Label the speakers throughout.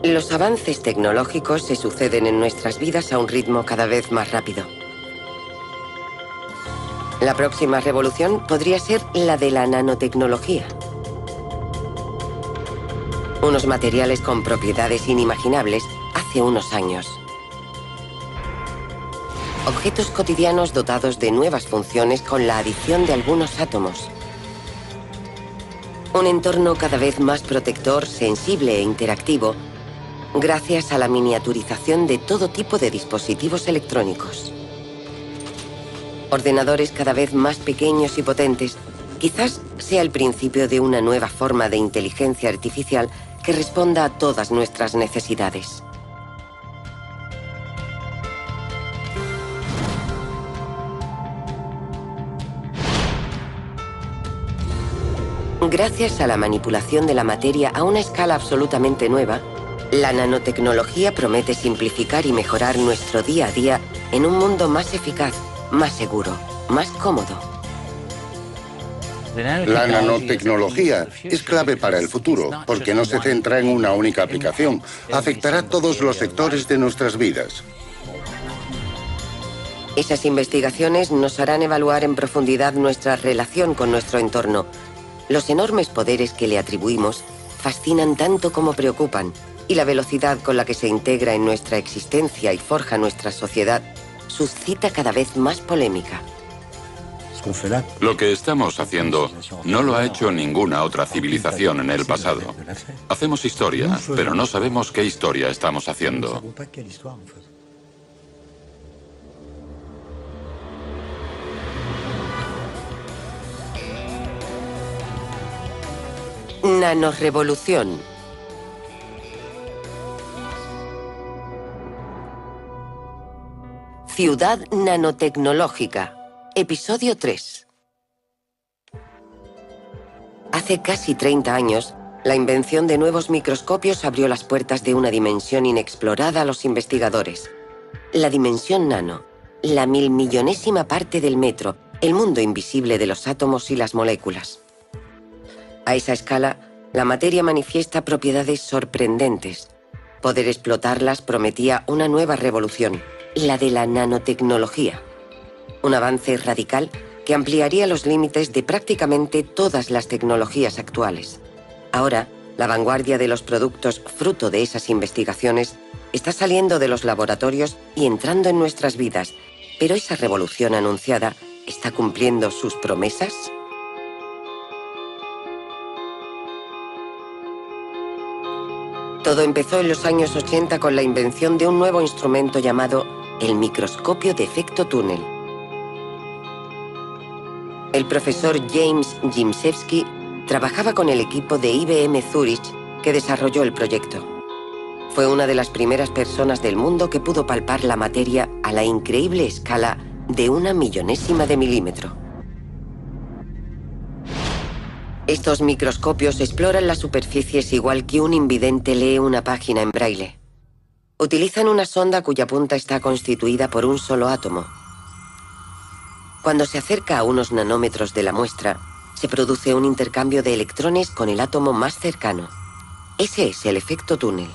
Speaker 1: Los avances tecnológicos se suceden en nuestras vidas a un ritmo cada vez más rápido. La próxima revolución podría ser la de la nanotecnología. Unos materiales con propiedades inimaginables hace unos años. Objetos cotidianos dotados de nuevas funciones con la adición de algunos átomos. Un entorno cada vez más protector, sensible e interactivo, gracias a la miniaturización de todo tipo de dispositivos electrónicos. Ordenadores cada vez más pequeños y potentes, quizás sea el principio de una nueva forma de inteligencia artificial que responda a todas nuestras necesidades. Gracias a la manipulación de la materia a una escala absolutamente nueva, la nanotecnología promete simplificar y mejorar nuestro día a día en un mundo más eficaz, más seguro, más cómodo.
Speaker 2: La nanotecnología es clave para el futuro porque no se centra en una única aplicación. Afectará todos los sectores de nuestras vidas.
Speaker 1: Esas investigaciones nos harán evaluar en profundidad nuestra relación con nuestro entorno. Los enormes poderes que le atribuimos fascinan tanto como preocupan, y la velocidad con la que se integra en nuestra existencia y forja nuestra sociedad suscita cada vez más polémica.
Speaker 3: Lo que estamos haciendo no lo ha hecho ninguna otra civilización en el pasado. Hacemos historia, pero no sabemos qué historia estamos haciendo.
Speaker 1: Nanorevolución. Ciudad nanotecnológica. Episodio 3. Hace casi 30 años, la invención de nuevos microscopios abrió las puertas de una dimensión inexplorada a los investigadores. La dimensión nano, la milmillonésima parte del metro, el mundo invisible de los átomos y las moléculas. A esa escala, la materia manifiesta propiedades sorprendentes. Poder explotarlas prometía una nueva revolución, la de la nanotecnología. Un avance radical que ampliaría los límites de prácticamente todas las tecnologías actuales. Ahora, la vanguardia de los productos fruto de esas investigaciones está saliendo de los laboratorios y entrando en nuestras vidas. ¿Pero esa revolución anunciada está cumpliendo sus promesas? Todo empezó en los años 80 con la invención de un nuevo instrumento llamado el microscopio de efecto túnel. El profesor James Gimsewski trabajaba con el equipo de IBM Zurich que desarrolló el proyecto. Fue una de las primeras personas del mundo que pudo palpar la materia a la increíble escala de 1/1000ª de milímetro. Estos microscopios exploran las superficies igual que un invidente lee una página en braille. Utilizan una sonda cuya punta está constituida por un solo átomo. Cuando se acerca a unos nanómetros de la muestra, se produce un intercambio de electrones con el átomo más cercano. Ese es el efecto túnel.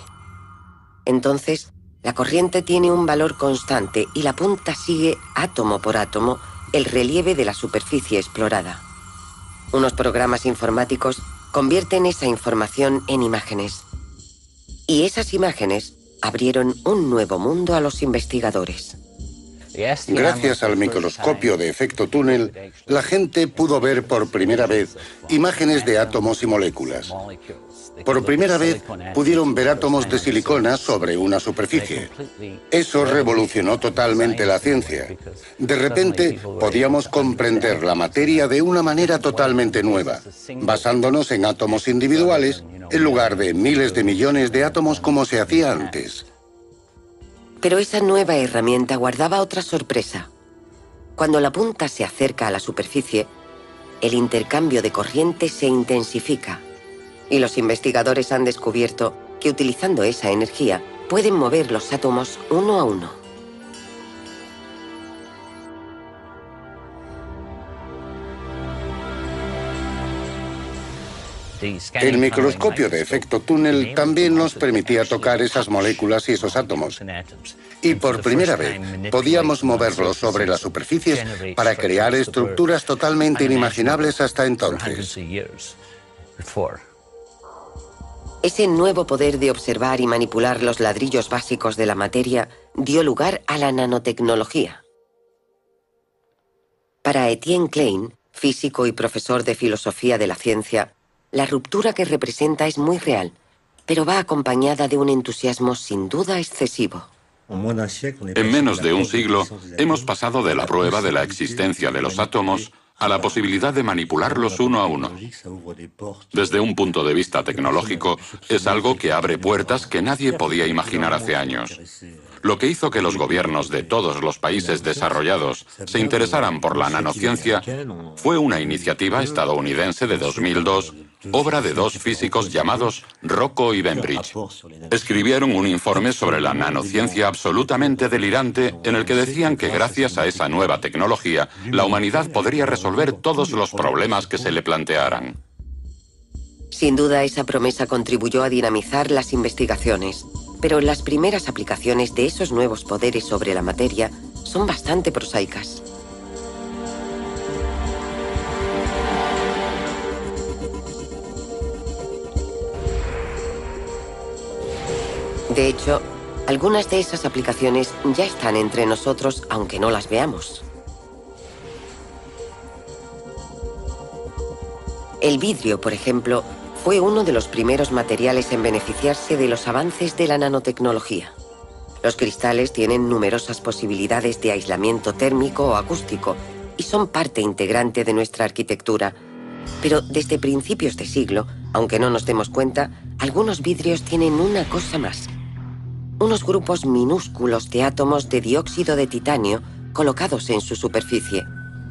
Speaker 1: Entonces, la corriente tiene un valor constante y la punta sigue, átomo por átomo, el relieve de la superficie explorada. Unos programas informáticos convierten esa información en imágenes. Y esas imágenes abrieron un nuevo mundo a los investigadores.
Speaker 2: Gracias al microscopio de efecto túnel, la gente pudo ver por primera vez imágenes de átomos y moléculas. Por primera vez pudieron ver átomos de silicona sobre una superficie. Eso revolucionó totalmente la ciencia. De repente podíamos comprender la materia de una manera totalmente nueva, basándonos en átomos individuales en lugar de miles de millones de átomos como se hacía antes.
Speaker 1: Pero esa nueva herramienta guardaba otra sorpresa. Cuando la punta se acerca a la superficie, el intercambio de corriente se intensifica. Y los investigadores han descubierto que utilizando esa energía pueden mover los átomos uno a uno.
Speaker 2: El microscopio de efecto túnel también nos permitía tocar esas moléculas y esos átomos. Y por primera vez podíamos moverlos sobre las superficies para crear estructuras totalmente inimaginables hasta entonces.
Speaker 1: Ese nuevo poder de observar y manipular los ladrillos básicos de la materia dio lugar a la nanotecnología. Para Etienne Klein, físico y profesor de filosofía de la ciencia, la ruptura que representa es muy real, pero va acompañada de un entusiasmo sin duda excesivo.
Speaker 3: En menos de un siglo, hemos pasado de la prueba de la existencia de los átomos a la posibilidad de manipularlos uno a uno. Desde un punto de vista tecnológico, es algo que abre puertas que nadie podía imaginar hace años. Lo que hizo que los gobiernos de todos los países desarrollados se interesaran por la nanociencia fue una iniciativa estadounidense de 2002, obra de dos físicos llamados Rocco y Bembridge. Escribieron un informe sobre la nanociencia absolutamente delirante en el que decían que gracias a esa nueva tecnología, la humanidad podría resolver todos los problemas que se le plantearan.
Speaker 1: Sin duda, esa promesa contribuyó a dinamizar las investigaciones, pero las primeras aplicaciones de esos nuevos poderes sobre la materia son bastante prosaicas. De hecho, algunas de esas aplicaciones ya están entre nosotros, aunque no las veamos. El vidrio, por ejemplo, fue uno de los primeros materiales en beneficiarse de los avances de la nanotecnología. Los cristales tienen numerosas posibilidades de aislamiento térmico o acústico y son parte integrante de nuestra arquitectura. Pero desde principios de siglo, aunque no nos demos cuenta, algunos vidrios tienen una cosa más. Unos grupos minúsculos de átomos de dióxido de titanio colocados en su superficie.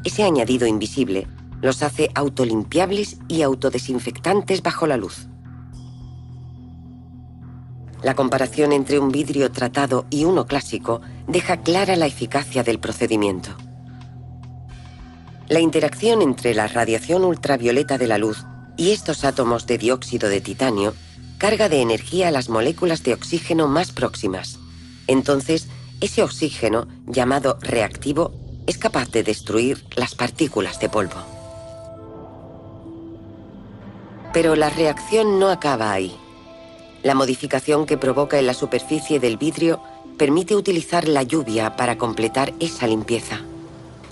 Speaker 1: Ese añadido invisible los hace autolimpiables y autodesinfectantes bajo la luz. La comparación entre un vidrio tratado y uno clásico deja clara la eficacia del procedimiento. La interacción entre la radiación ultravioleta de la luz y estos átomos de dióxido de titanio carga de energía a las moléculas de oxígeno más próximas. Entonces, ese oxígeno, llamado reactivo, es capaz de destruir las partículas de polvo. Pero la reacción no acaba ahí. La modificación que provoca en la superficie del vidrio permite utilizar la lluvia para completar esa limpieza.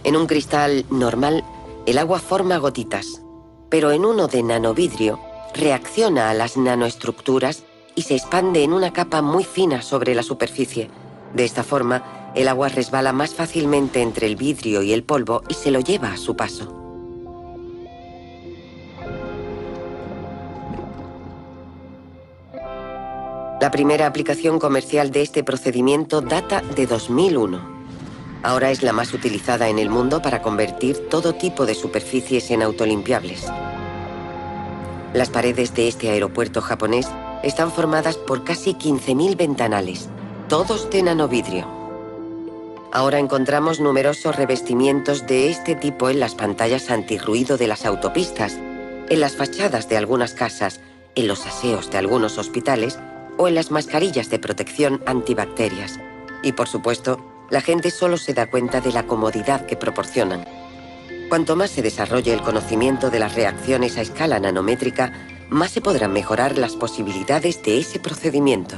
Speaker 1: En un cristal normal, el agua forma gotitas, pero en uno de nanovidrio, reacciona a las nanoestructuras y se expande en una capa muy fina sobre la superficie. De esta forma, el agua resbala más fácilmente entre el vidrio y el polvo y se lo lleva a su paso. La primera aplicación comercial de este procedimiento data de 2001. Ahora es la más utilizada en el mundo para convertir todo tipo de superficies en autolimpiables. Las paredes de este aeropuerto japonés están formadas por casi 15.000 ventanales, todos de nanovidrio. Ahora encontramos numerosos revestimientos de este tipo en las pantallas antirruido de las autopistas, en las fachadas de algunas casas, en los aseos de algunos hospitales o en las mascarillas de protección antibacterias. Y por supuesto, la gente solo se da cuenta de la comodidad que proporcionan. Cuanto más se desarrolle el conocimiento de las reacciones a escala nanométrica, más se podrán mejorar las posibilidades de ese procedimiento.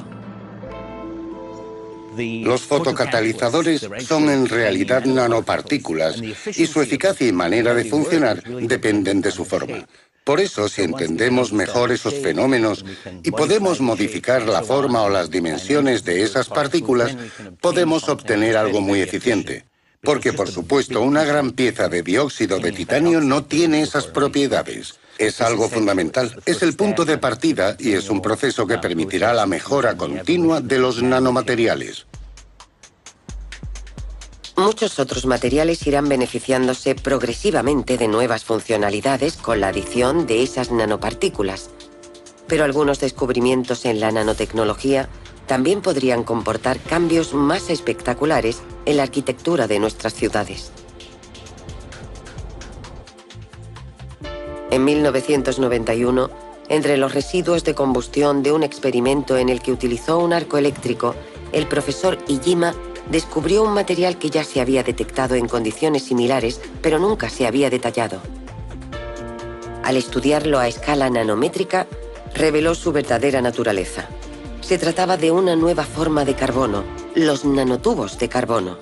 Speaker 2: Los fotocatalizadores son en realidad nanopartículas y su eficacia y manera de funcionar dependen de su forma. Por eso, si entendemos mejor esos fenómenos y podemos modificar la forma o las dimensiones de esas partículas, podemos obtener algo muy eficiente. Porque, por supuesto, una gran pieza de dióxido de titanio no tiene esas propiedades. Es algo fundamental, es el punto de partida y es un proceso que permitirá la mejora continua de los nanomateriales.
Speaker 1: Muchos otros materiales irán beneficiándose progresivamente de nuevas funcionalidades con la adición de esas nanopartículas. Pero algunos descubrimientos en la nanotecnología también podrían comportar cambios más espectaculares en la arquitectura de nuestras ciudades. En 1991, Entre los residuos de combustión de un experimento en el que utilizó un arco eléctrico, el profesor Iijima descubrió un material que ya se había detectado en condiciones similares, pero nunca se había detallado. Al estudiarlo a escala nanométrica, reveló su verdadera naturaleza. Se trataba de una nueva forma de carbono, los nanotubos de carbono.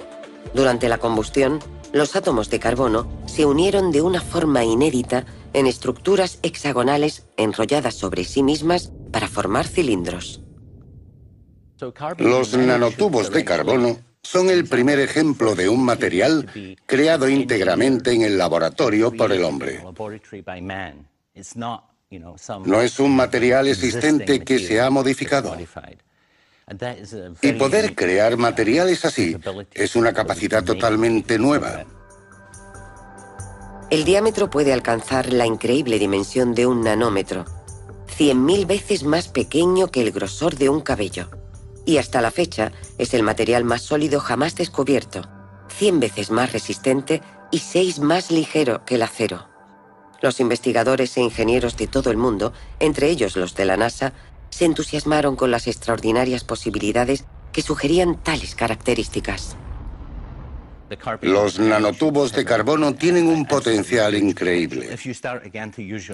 Speaker 1: Durante la combustión, los átomos de carbono se unieron de una forma inédita en estructuras hexagonales enrolladas sobre sí mismas para formar cilindros.
Speaker 2: Los nanotubos de carbono son el primer ejemplo de un material creado íntegramente en el laboratorio por el hombre. No es un material existente que se ha modificado. Y poder crear materiales así es una capacidad totalmente nueva.
Speaker 1: El diámetro puede alcanzar la increíble dimensión de un nanómetro, 100.000 veces más pequeño que el grosor de un cabello. Y hasta la fecha es el material más sólido jamás descubierto, 100 veces más resistente y 6 más ligero que el acero. Los investigadores e ingenieros de todo el mundo, entre ellos los de la NASA, se entusiasmaron con las extraordinarias posibilidades que sugerían tales características.
Speaker 2: Los nanotubos de carbono tienen un potencial increíble.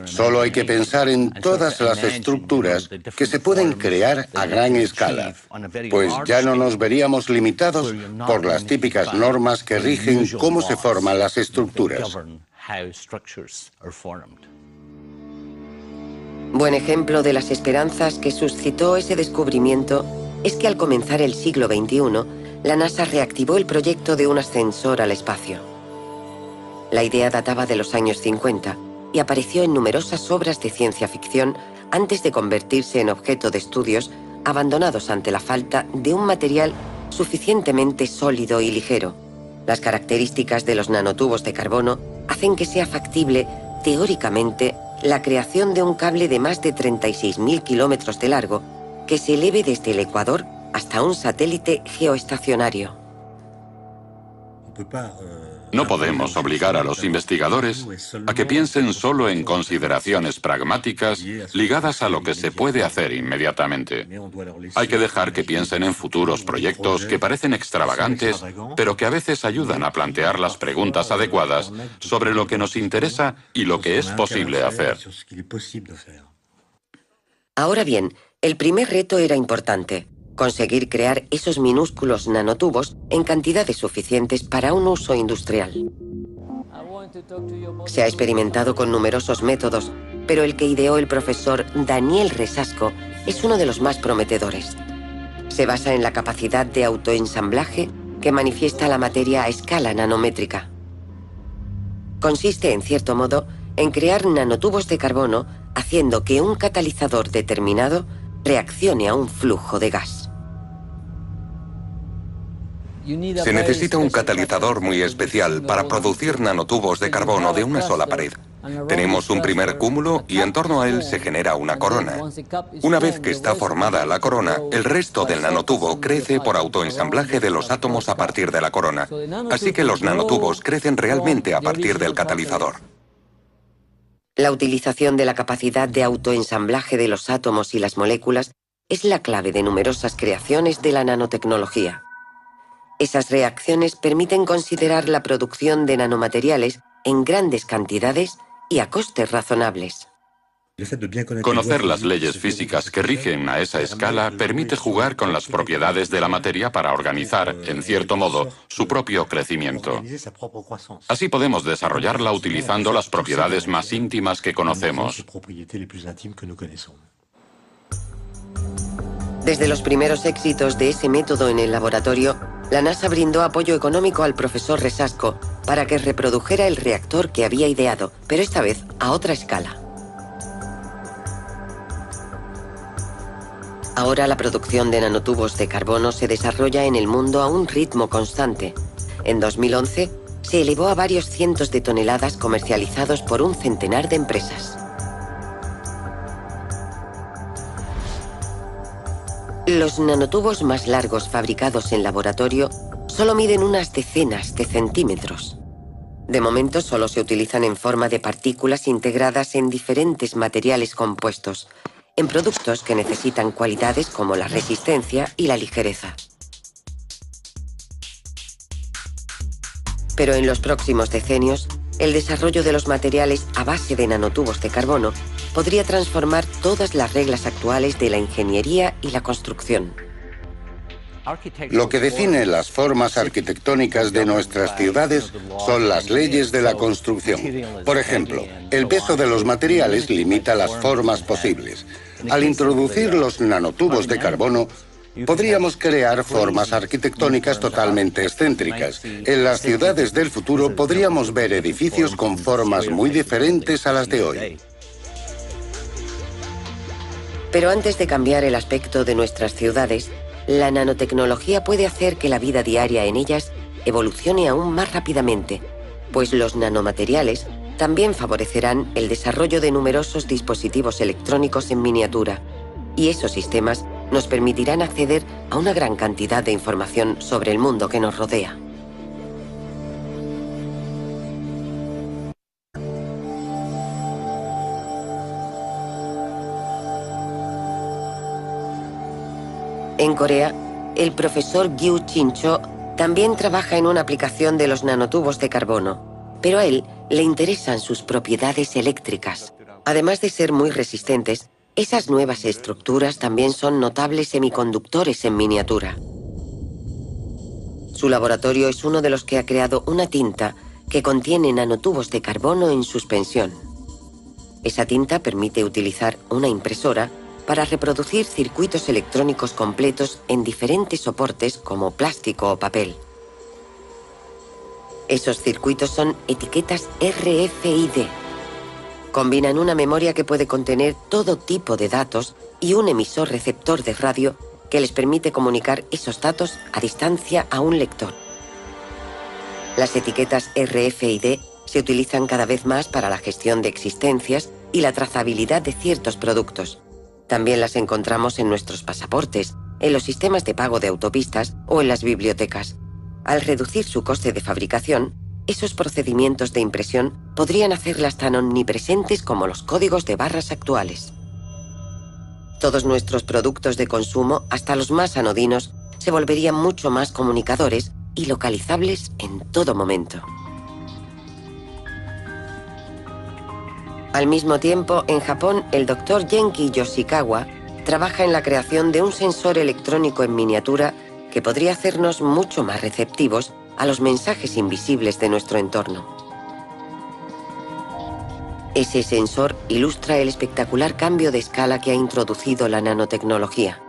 Speaker 2: Solo hay que pensar en todas las estructuras que se pueden crear a gran escala, pues ya no nos veríamos limitados por las típicas normas que rigen cómo se forman las estructuras.
Speaker 1: Buen ejemplo de las esperanzas que suscitó ese descubrimiento es que al comenzar el siglo XXI, la NASA reactivó el proyecto de un ascensor al espacio. La idea databa de los años 50 y apareció en numerosas obras de ciencia ficción antes de convertirse en objeto de estudios abandonados ante la falta de un material suficientemente sólido y ligero. Las características de los nanotubos de carbono hacen que sea factible, teóricamente, la creación de un cable de más de 36.000 kilómetros de largo que se eleve desde el Ecuador hasta un satélite geoestacionario.
Speaker 3: No podemos obligar a los investigadores a que piensen solo en consideraciones pragmáticas ligadas a lo que se puede hacer inmediatamente. Hay que dejar que piensen en futuros proyectos que parecen extravagantes, pero que a veces ayudan a plantear las preguntas adecuadas sobre lo que nos interesa y lo que es posible hacer.
Speaker 1: Ahora bien, el primer reto era importante: conseguir crear esos minúsculos nanotubos en cantidades suficientes para un uso industrial. Se ha experimentado con numerosos métodos, pero el que ideó el profesor Daniel Resasco es uno de los más prometedores. Se basa en la capacidad de autoensamblaje que manifiesta la materia a escala nanométrica. Consiste, en cierto modo, en crear nanotubos de carbono haciendo que un catalizador determinado reaccione a un flujo de gas.
Speaker 4: Se necesita un catalizador muy especial para producir nanotubos de carbono de una sola pared. Tenemos un primer cúmulo y en torno a él se genera una corona. Una vez que está formada la corona, el resto del nanotubo crece por autoensamblaje de los átomos a partir de la corona. Así que los nanotubos crecen realmente a partir del catalizador.
Speaker 1: La utilización de la capacidad de autoensamblaje de los átomos y las moléculas es la clave de numerosas creaciones de la nanotecnología. Esas reacciones permiten considerar la producción de nanomateriales en grandes cantidades y a costes razonables.
Speaker 3: Conocer las leyes físicas que rigen a esa escala permite jugar con las propiedades de la materia para organizar, en cierto modo, su propio crecimiento. Así podemos desarrollarla utilizando las propiedades más íntimas que conocemos.
Speaker 1: Desde los primeros éxitos de ese método en el laboratorio, la NASA brindó apoyo económico al profesor Resasco para que reprodujera el reactor que había ideado, pero esta vez a otra escala. Ahora la producción de nanotubos de carbono se desarrolla en el mundo a un ritmo constante. En 2011 se elevó a varios cientos de toneladas comercializados por un centenar de empresas. Los nanotubos más largos fabricados en laboratorio solo miden unas decenas de centímetros. De momento solo se utilizan en forma de partículas integradas en diferentes materiales compuestos, en productos que necesitan cualidades como la resistencia y la ligereza. Pero en los próximos decenios, el desarrollo de los materiales a base de nanotubos de carbono podría transformar todas las reglas actuales de la ingeniería y la construcción.
Speaker 2: Lo que define las formas arquitectónicas de nuestras ciudades son las leyes de la construcción. Por ejemplo, el peso de los materiales limita las formas posibles. Al introducir los nanotubos de carbono, podríamos crear formas arquitectónicas totalmente excéntricas. En las ciudades del futuro podríamos ver edificios con formas muy diferentes a las de hoy.
Speaker 1: Pero antes de cambiar el aspecto de nuestras ciudades, la nanotecnología puede hacer que la vida diaria en ellas evolucione aún más rápidamente, pues los nanomateriales también favorecerán el desarrollo de numerosos dispositivos electrónicos en miniatura, y esos sistemas nos permitirán acceder a una gran cantidad de información sobre el mundo que nos rodea. En Corea, el profesor Gyu Chin-cho también trabaja en una aplicación de los nanotubos de carbono, pero a él le interesan sus propiedades eléctricas. Además de ser muy resistentes, esas nuevas estructuras también son notables semiconductores en miniatura. Su laboratorio es uno de los que ha creado una tinta que contiene nanotubos de carbono en suspensión. Esa tinta permite utilizar una impresora para reproducir circuitos electrónicos completos en diferentes soportes como plástico o papel. Esos circuitos son etiquetas RFID. Combinan una memoria que puede contener todo tipo de datos y un emisor receptor de radio que les permite comunicar esos datos a distancia a un lector. Las etiquetas RFID se utilizan cada vez más para la gestión de existencias y la trazabilidad de ciertos productos. También las encontramos en nuestros pasaportes, en los sistemas de pago de autopistas o en las bibliotecas. Al reducir su coste de fabricación, esos procedimientos de impresión podrían hacerlas tan omnipresentes como los códigos de barras actuales. Todos nuestros productos de consumo, hasta los más anodinos, se volverían mucho más comunicadores y localizables en todo momento. Al mismo tiempo, en Japón, el Dr. Genki Yoshikawa trabaja en la creación de un sensor electrónico en miniatura que podría hacernos mucho más receptivos a los mensajes invisibles de nuestro entorno. Ese sensor ilustra el espectacular cambio de escala que ha introducido la nanotecnología.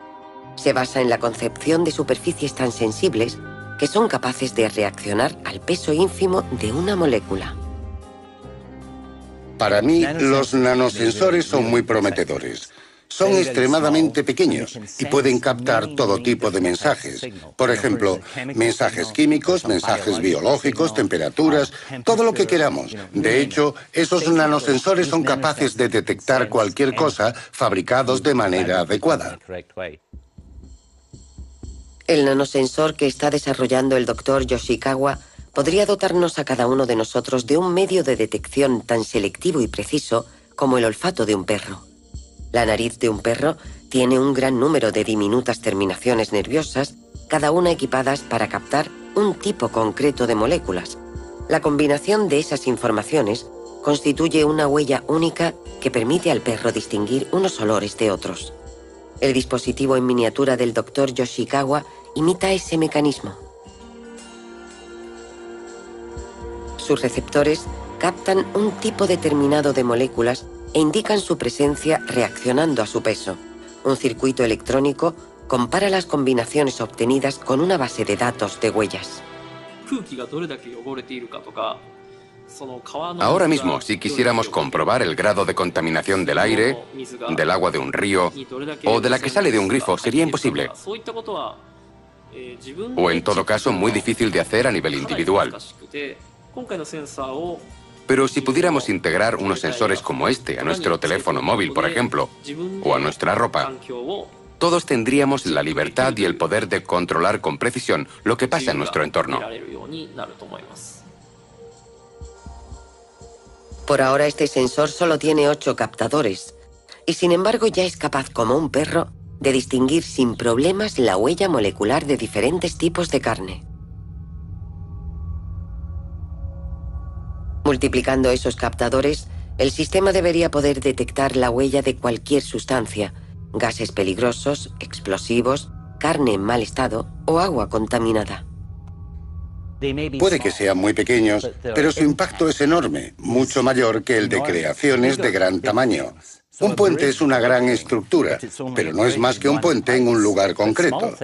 Speaker 1: Se basa en la concepción de superficies tan sensibles que son capaces de reaccionar al peso ínfimo de una molécula.
Speaker 2: Para mí, los nanosensores son muy prometedores. Son extremadamente pequeños y pueden captar todo tipo de mensajes. Por ejemplo, mensajes químicos, mensajes biológicos, temperaturas, todo lo que queramos. De hecho, esos nanosensores son capaces de detectar cualquier cosa fabricados de manera adecuada.
Speaker 1: El nanosensor que está desarrollando el Dr. Yoshikawa podría dotarnos a cada uno de nosotros de un medio de detección tan selectivo y preciso como el olfato de un perro. La nariz de un perro tiene un gran número de diminutas terminaciones nerviosas, cada una equipadas para captar un tipo concreto de moléculas. La combinación de esas informaciones constituye una huella única que permite al perro distinguir unos olores de otros. El dispositivo en miniatura del Dr. Yoshikawa imita ese mecanismo. Sus receptores captan un tipo determinado de moléculas e indican su presencia reaccionando a su peso. Un circuito electrónico compara las combinaciones obtenidas con una base de datos de huellas.
Speaker 5: Ahora mismo, si quisiéramos comprobar el grado de contaminación del aire, del agua de un río o de la que sale de un grifo, sería imposible. O en todo caso, muy difícil de hacer a nivel individual. Pero si pudiéramos integrar unos sensores como este a nuestro teléfono móvil, por ejemplo, o a nuestra ropa, todos tendríamos la libertad y el poder de controlar con precisión lo que pasa en nuestro entorno.
Speaker 1: Por ahora este sensor solo tiene 8 captadores, y sin embargo ya es capaz, como un perro, de distinguir sin problemas la huella molecular de diferentes tipos de carne. Multiplicando esos captadores, el sistema debería poder detectar la huella de cualquier sustancia, gases peligrosos, explosivos, carne en mal estado o agua contaminada.
Speaker 2: Puede que sean muy pequeños, pero su impacto es enorme, mucho mayor que el de creaciones de gran tamaño. Un puente es una gran estructura, pero no es más que un puente en un lugar concreto.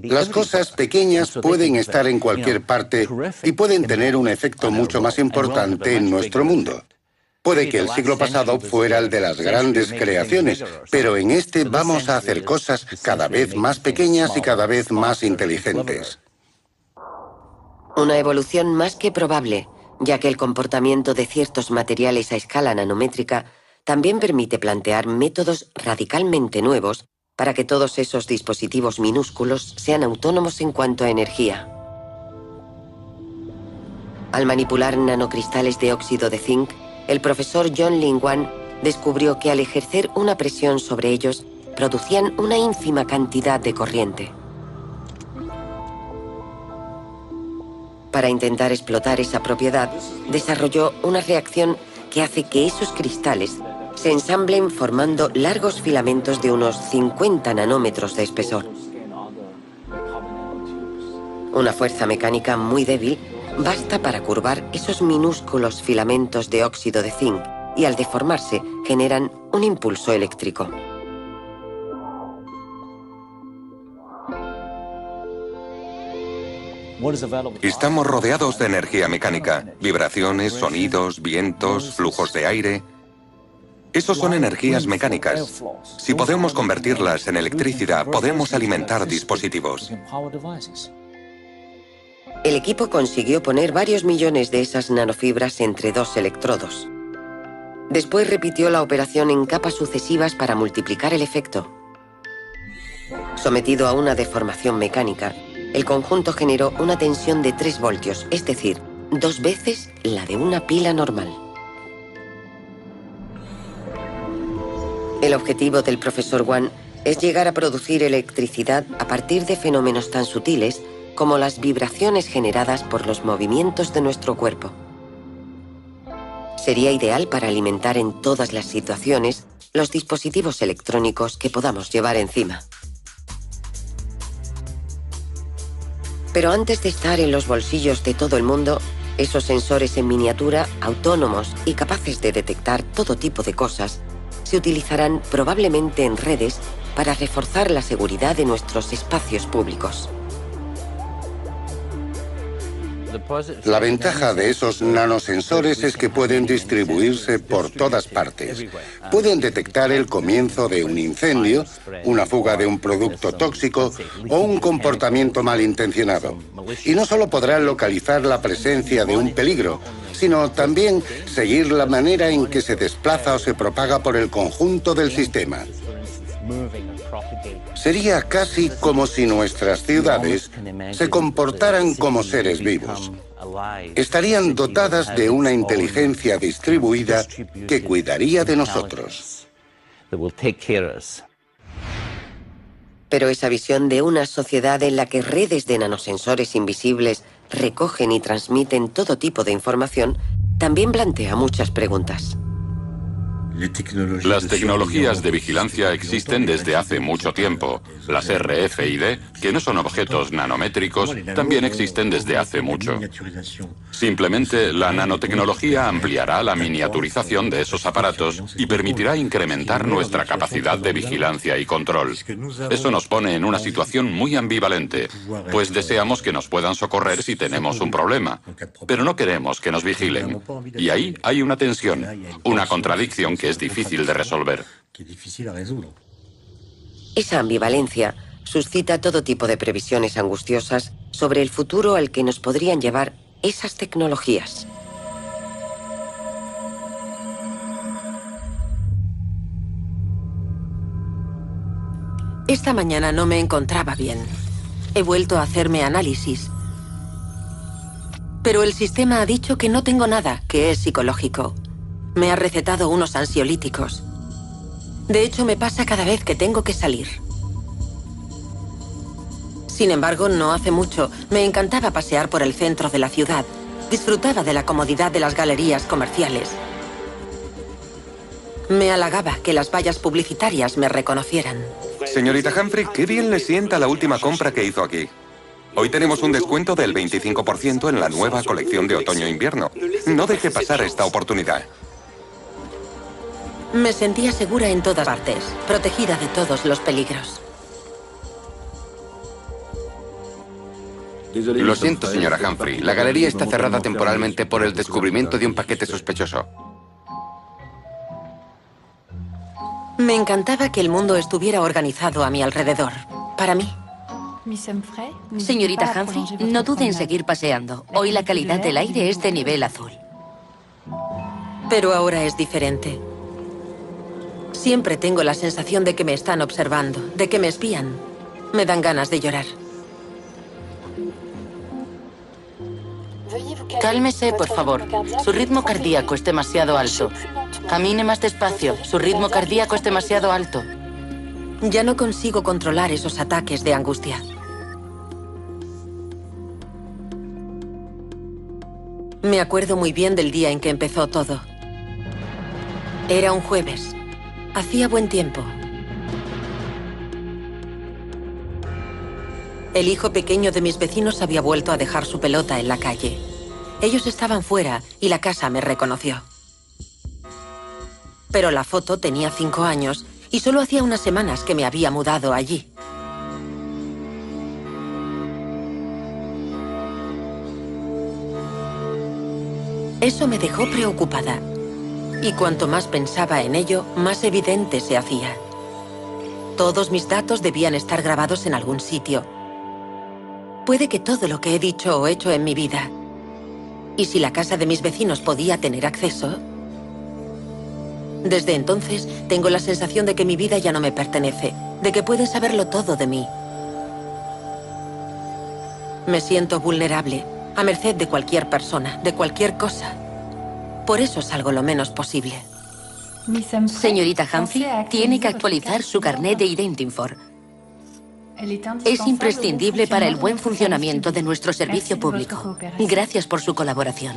Speaker 2: Las cosas pequeñas pueden estar en cualquier parte y pueden tener un efecto mucho más importante en nuestro mundo. Puede que el siglo pasado fuera el de las grandes creaciones, pero en este vamos a hacer cosas cada vez más pequeñas y cada vez más inteligentes.
Speaker 1: Una evolución más que probable, ya que el comportamiento de ciertos materiales a escala nanométrica también permite plantear métodos radicalmente nuevos para que todos esos dispositivos minúsculos sean autónomos en cuanto a energía. Al manipular nanocristales de óxido de zinc, el profesor John Lin-Wan descubrió que al ejercer una presión sobre ellos, producían una ínfima cantidad de corriente. Para intentar explotar esa propiedad, desarrolló una reacción que hace que esos cristales se ensamblen formando largos filamentos de unos 50 nanómetros de espesor. Una fuerza mecánica muy débil basta para curvar esos minúsculos filamentos de óxido de zinc y al deformarse generan un impulso eléctrico.
Speaker 4: Estamos rodeados de energía mecánica, vibraciones, sonidos, vientos, flujos de aire. Esos son energías mecánicas. Si podemos convertirlas en electricidad, podemos alimentar dispositivos.
Speaker 1: El equipo consiguió poner varios millones de esas nanofibras entre 2 electrodos. Después repitió la operación en capas sucesivas para multiplicar el efecto. Sometido a una deformación mecánica, el conjunto generó una tensión de 3 voltios, es decir, 2 veces la de una pila normal. El objetivo del profesor Wan es llegar a producir electricidad a partir de fenómenos tan sutiles como las vibraciones generadas por los movimientos de nuestro cuerpo. Sería ideal para alimentar en todas las situaciones los dispositivos electrónicos que podamos llevar encima. Pero antes de estar en los bolsillos de todo el mundo, esos sensores en miniatura, autónomos y capaces de detectar todo tipo de cosas, se utilizarán probablemente en redes para reforzar la seguridad de nuestros espacios públicos.
Speaker 2: La ventaja de esos nanosensores es que pueden distribuirse por todas partes. Pueden detectar el comienzo de un incendio, una fuga de un producto tóxico o un comportamiento malintencionado. Y no solo podrán localizar la presencia de un peligro, sino también seguir la manera en que se desplaza o se propaga por el conjunto del sistema. Sería casi como si nuestras ciudades se comportaran como seres vivos. Estarían dotadas de una inteligencia distribuida que cuidaría de nosotros.
Speaker 1: Pero esa visión de una sociedad en la que redes de nanosensores invisibles recogen y transmiten todo tipo de información también plantea muchas preguntas.
Speaker 3: Las tecnologías de vigilancia existen desde hace mucho tiempo. Las RFID, que no son objetos nanométricos, también existen desde hace mucho. Simplemente, la nanotecnología ampliará la miniaturización de esos aparatos y permitirá incrementar nuestra capacidad de vigilancia y control. Eso nos pone en una situación muy ambivalente, pues deseamos que nos puedan socorrer si tenemos un problema, pero no queremos que nos vigilen. Y ahí hay una tensión, una contradicción que es difícil de resolver.
Speaker 1: Esa ambivalencia suscita todo tipo de previsiones angustiosas sobre el futuro al que nos podrían llevar esas tecnologías.
Speaker 6: Esta mañana no me encontraba bien. He vuelto a hacerme análisis. Pero el sistema ha dicho que no tengo nada, que es psicológico. Me ha recetado unos ansiolíticos. De hecho, me pasa cada vez que tengo que salir. Sin embargo, no hace mucho, me encantaba pasear por el centro de la ciudad. Disfrutaba de la comodidad de las galerías comerciales. Me halagaba que las vallas publicitarias me reconocieran.
Speaker 4: Señorita Humphrey, qué bien le sienta la última compra que hizo aquí. Hoy tenemos un descuento del 25% en la nueva colección de otoño-invierno. No deje pasar esta oportunidad.
Speaker 6: Me sentía segura en todas partes, protegida de todos los peligros.
Speaker 5: Lo siento, señora Humphrey. La galería está cerrada temporalmente por el descubrimiento de un paquete sospechoso.
Speaker 6: Me encantaba que el mundo estuviera organizado a mi alrededor. Para mí.
Speaker 7: Señorita Humphrey, no dude en seguir paseando. Hoy la calidad del aire es de nivel azul.
Speaker 6: Pero ahora es diferente. Siempre tengo la sensación de que me están observando, de que me espían. Me dan ganas de llorar.
Speaker 7: Cálmese, por favor. Su ritmo cardíaco es demasiado alto. Camine más despacio. Su ritmo cardíaco es demasiado alto.
Speaker 6: Ya no consigo controlar esos ataques de angustia. Me acuerdo muy bien del día en que empezó todo. Era un jueves. Hacía buen tiempo. El hijo pequeño de mis vecinos había vuelto a dejar su pelota en la calle. Ellos estaban fuera y la casa me reconoció. Pero la foto tenía 5 años y solo hacía unas semanas que me había mudado allí. Eso me dejó preocupada. Y cuanto más pensaba en ello, más evidente se hacía. Todos mis datos debían estar grabados en algún sitio. Puede que todo lo que he dicho o hecho en mi vida. ¿Y si la casa de mis vecinos podía tener acceso? Desde entonces, tengo la sensación de que mi vida ya no me pertenece, de que pueden saberlo todo de mí. Me siento vulnerable, a merced de cualquier persona, de cualquier cosa. Por eso salgo lo menos posible.
Speaker 7: Señorita Humphrey, tiene que actualizar su carnet de Identifor. Es imprescindible para el buen funcionamiento de nuestro servicio público. Gracias por su colaboración.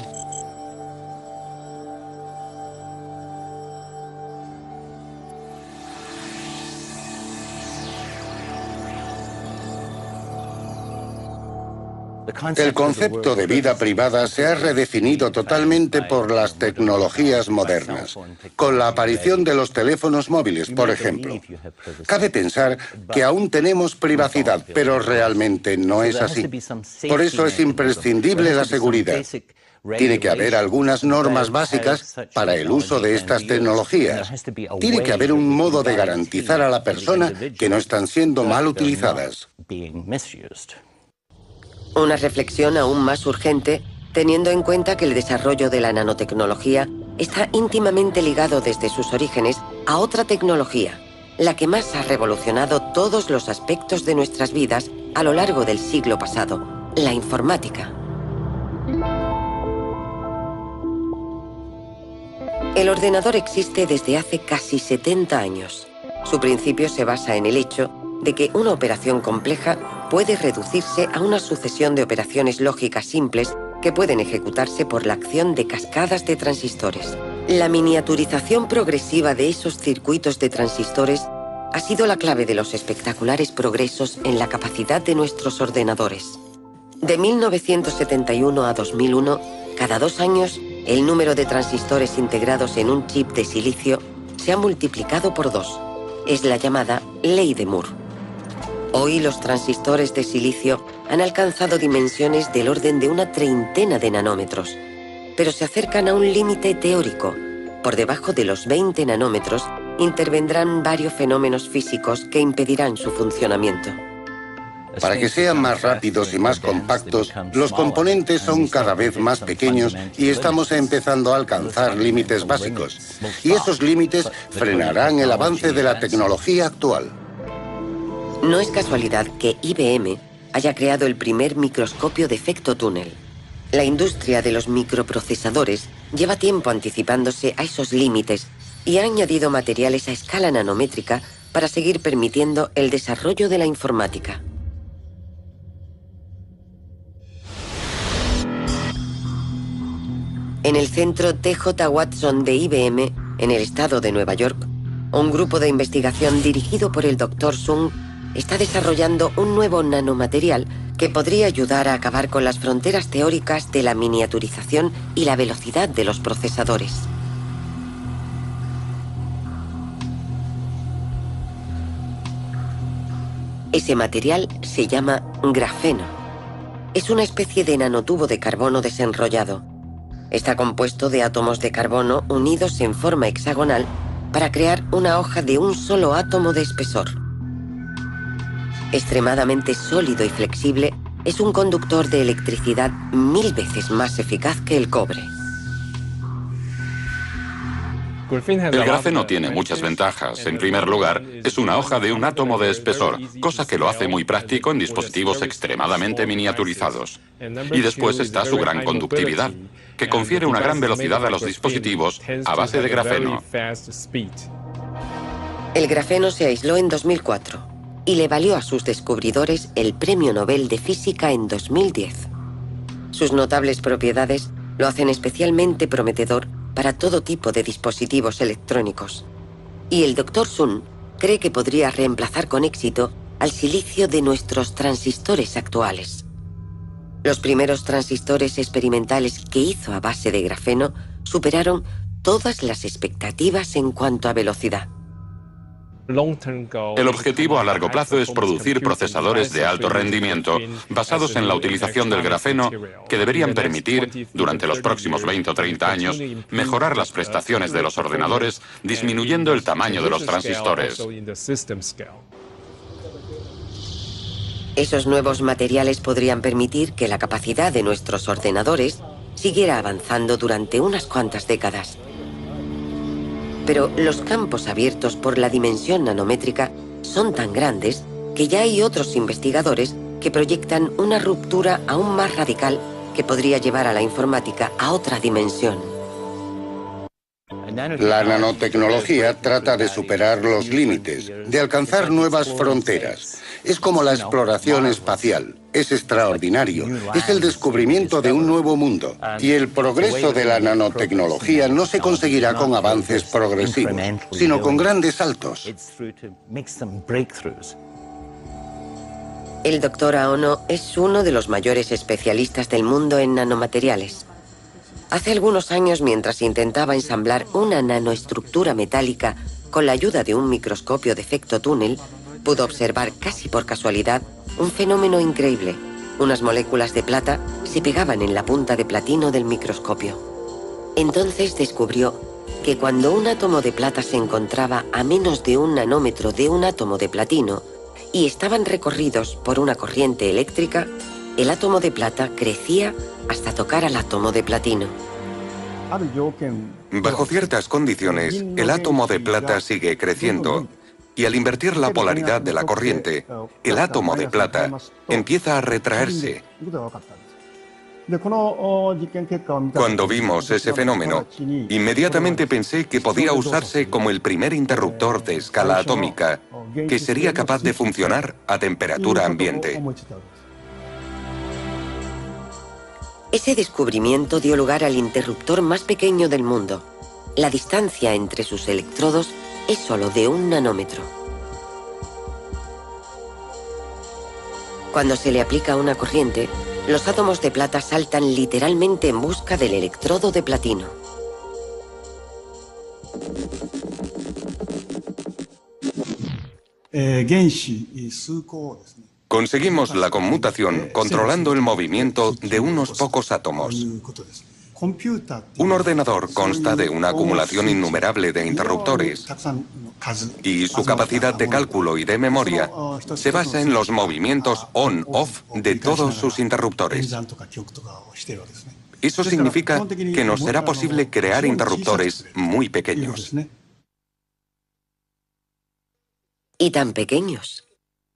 Speaker 2: El concepto de vida privada se ha redefinido totalmente por las tecnologías modernas, con la aparición de los teléfonos móviles, por ejemplo. Cabe pensar que aún tenemos privacidad, pero realmente no es así. Por eso es imprescindible la seguridad. Tiene que haber algunas normas básicas para el uso de estas tecnologías. Tiene que haber un modo de garantizar a la persona que no están siendo mal utilizadas.
Speaker 1: Una reflexión aún más urgente, teniendo en cuenta que el desarrollo de la nanotecnología está íntimamente ligado desde sus orígenes a otra tecnología, la que más ha revolucionado todos los aspectos de nuestras vidas a lo largo del siglo pasado, la informática. El ordenador existe desde hace casi 70 años. Su principio se basa en el hecho de que una operación compleja puede reducirse a una sucesión de operaciones lógicas simples que pueden ejecutarse por la acción de cascadas de transistores. La miniaturización progresiva de esos circuitos de transistores ha sido la clave de los espectaculares progresos en la capacidad de nuestros ordenadores. De 1971 a 2001, cada 2 años, el número de transistores integrados en un chip de silicio se ha multiplicado por 2. Es la llamada Ley de Moore. Hoy los transistores de silicio han alcanzado dimensiones del orden de una treintena de nanómetros, pero se acercan a un límite teórico. Por debajo de los 20 nanómetros intervendrán varios fenómenos físicos que impedirán su funcionamiento.
Speaker 2: Para que sean más rápidos y más compactos, los componentes son cada vez más pequeños y estamos empezando a alcanzar límites básicos. Y esos límites frenarán el avance de la tecnología actual.
Speaker 1: No es casualidad que IBM haya creado el primer microscopio de efecto túnel. La industria de los microprocesadores lleva tiempo anticipándose a esos límites y ha añadido materiales a escala nanométrica para seguir permitiendo el desarrollo de la informática. En el centro T.J. Watson de IBM, en el estado de Nueva York, un grupo de investigación dirigido por el Dr. Sun está desarrollando un nuevo nanomaterial que podría ayudar a acabar con las fronteras teóricas de la miniaturización y la velocidad de los procesadores. Ese material se llama grafeno. Es una especie de nanotubo de carbono desenrollado. Está compuesto de átomos de carbono unidos en forma hexagonal para crear una hoja de un solo átomo de espesor. Extremadamente sólido y flexible, es un conductor de electricidad 1000 veces más eficaz que el cobre.
Speaker 3: El grafeno tiene muchas ventajas. En primer lugar, es una hoja de un átomo de espesor, cosa que lo hace muy práctico en dispositivos extremadamente miniaturizados. Y después está su gran conductividad, que confiere una gran velocidad a los dispositivos a base de grafeno.
Speaker 1: El grafeno se aisló en 2004 y le valió a sus descubridores el Premio Nobel de Física en 2010. Sus notables propiedades lo hacen especialmente prometedor para todo tipo de dispositivos electrónicos. Y el Dr. Sun cree que podría reemplazar con éxito al silicio de nuestros transistores actuales. Los primeros transistores experimentales que hizo a base de grafeno superaron todas las expectativas en cuanto a velocidad.
Speaker 3: El objetivo a largo plazo es producir procesadores de alto rendimiento basados en la utilización del grafeno que deberían permitir, durante los próximos 20 o 30 años, mejorar las prestaciones de los ordenadores, disminuyendo el tamaño de los transistores.
Speaker 1: Esos nuevos materiales podrían permitir que la capacidad de nuestros ordenadores siguiera avanzando durante unas cuantas décadas. Pero los campos abiertos por la dimensión nanométrica son tan grandes que ya hay otros investigadores que proyectan una ruptura aún más radical que podría llevar a la informática a otra dimensión.
Speaker 2: La nanotecnología trata de superar los límites, de alcanzar nuevas fronteras. Es como la exploración espacial. Es extraordinario. Es el descubrimiento de un nuevo mundo. Y el progreso de la nanotecnología no se conseguirá con avances progresivos, sino con grandes saltos.
Speaker 1: El Dr. Aono es uno de los mayores especialistas del mundo en nanomateriales. Hace algunos años, mientras intentaba ensamblar una nanoestructura metálica con la ayuda de un microscopio de efecto túnel, pudo observar casi por casualidad un fenómeno increíble. Unas moléculas de plata se pegaban en la punta de platino del microscopio. Entonces descubrió que cuando un átomo de plata se encontraba a menos de 1 nanómetro de un átomo de platino y estaban recorridos por una corriente eléctrica, el átomo de plata crecía hasta tocar al átomo de platino.
Speaker 4: Bajo ciertas condiciones, el átomo de plata sigue creciendo. Y al invertir la polaridad de la corriente, el átomo de plata empieza a retraerse. Cuando vimos ese fenómeno, inmediatamente pensé que podía usarse como el primer interruptor de escala atómica que sería capaz de funcionar a temperatura ambiente.
Speaker 1: Ese descubrimiento dio lugar al interruptor más pequeño del mundo. La distancia entre sus electrodos es solo de 1 nanómetro. Cuando se le aplica una corriente, los átomos de plata saltan literalmente en busca del electrodo de platino.
Speaker 4: Conseguimos la conmutación controlando el movimiento de unos pocos átomos. Un ordenador consta de una acumulación innumerable de interruptores y su capacidad de cálculo y de memoria se basa en los movimientos on-off de todos sus interruptores. Eso significa que nos será posible crear interruptores muy pequeños.
Speaker 1: Y tan pequeños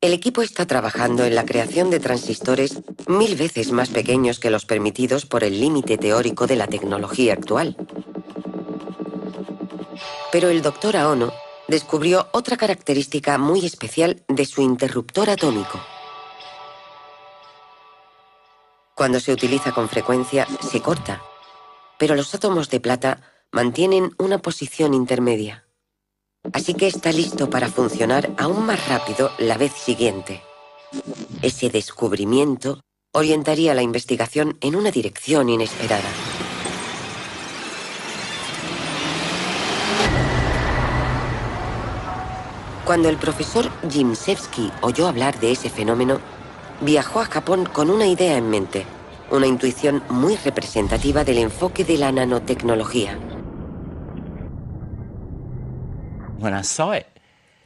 Speaker 1: El equipo está trabajando en la creación de transistores 1000 veces más pequeños que los permitidos por el límite teórico de la tecnología actual. Pero el Dr. Aono descubrió otra característica muy especial de su interruptor atómico. Cuando se utiliza con frecuencia, se corta, pero los átomos de plata mantienen una posición intermedia. Así que está listo para funcionar aún más rápido la vez siguiente. Ese descubrimiento orientaría la investigación en una dirección inesperada. Cuando el profesor Jimszewski oyó hablar de ese fenómeno, viajó a Japón con una idea en mente, una intuición muy representativa del enfoque de la nanotecnología.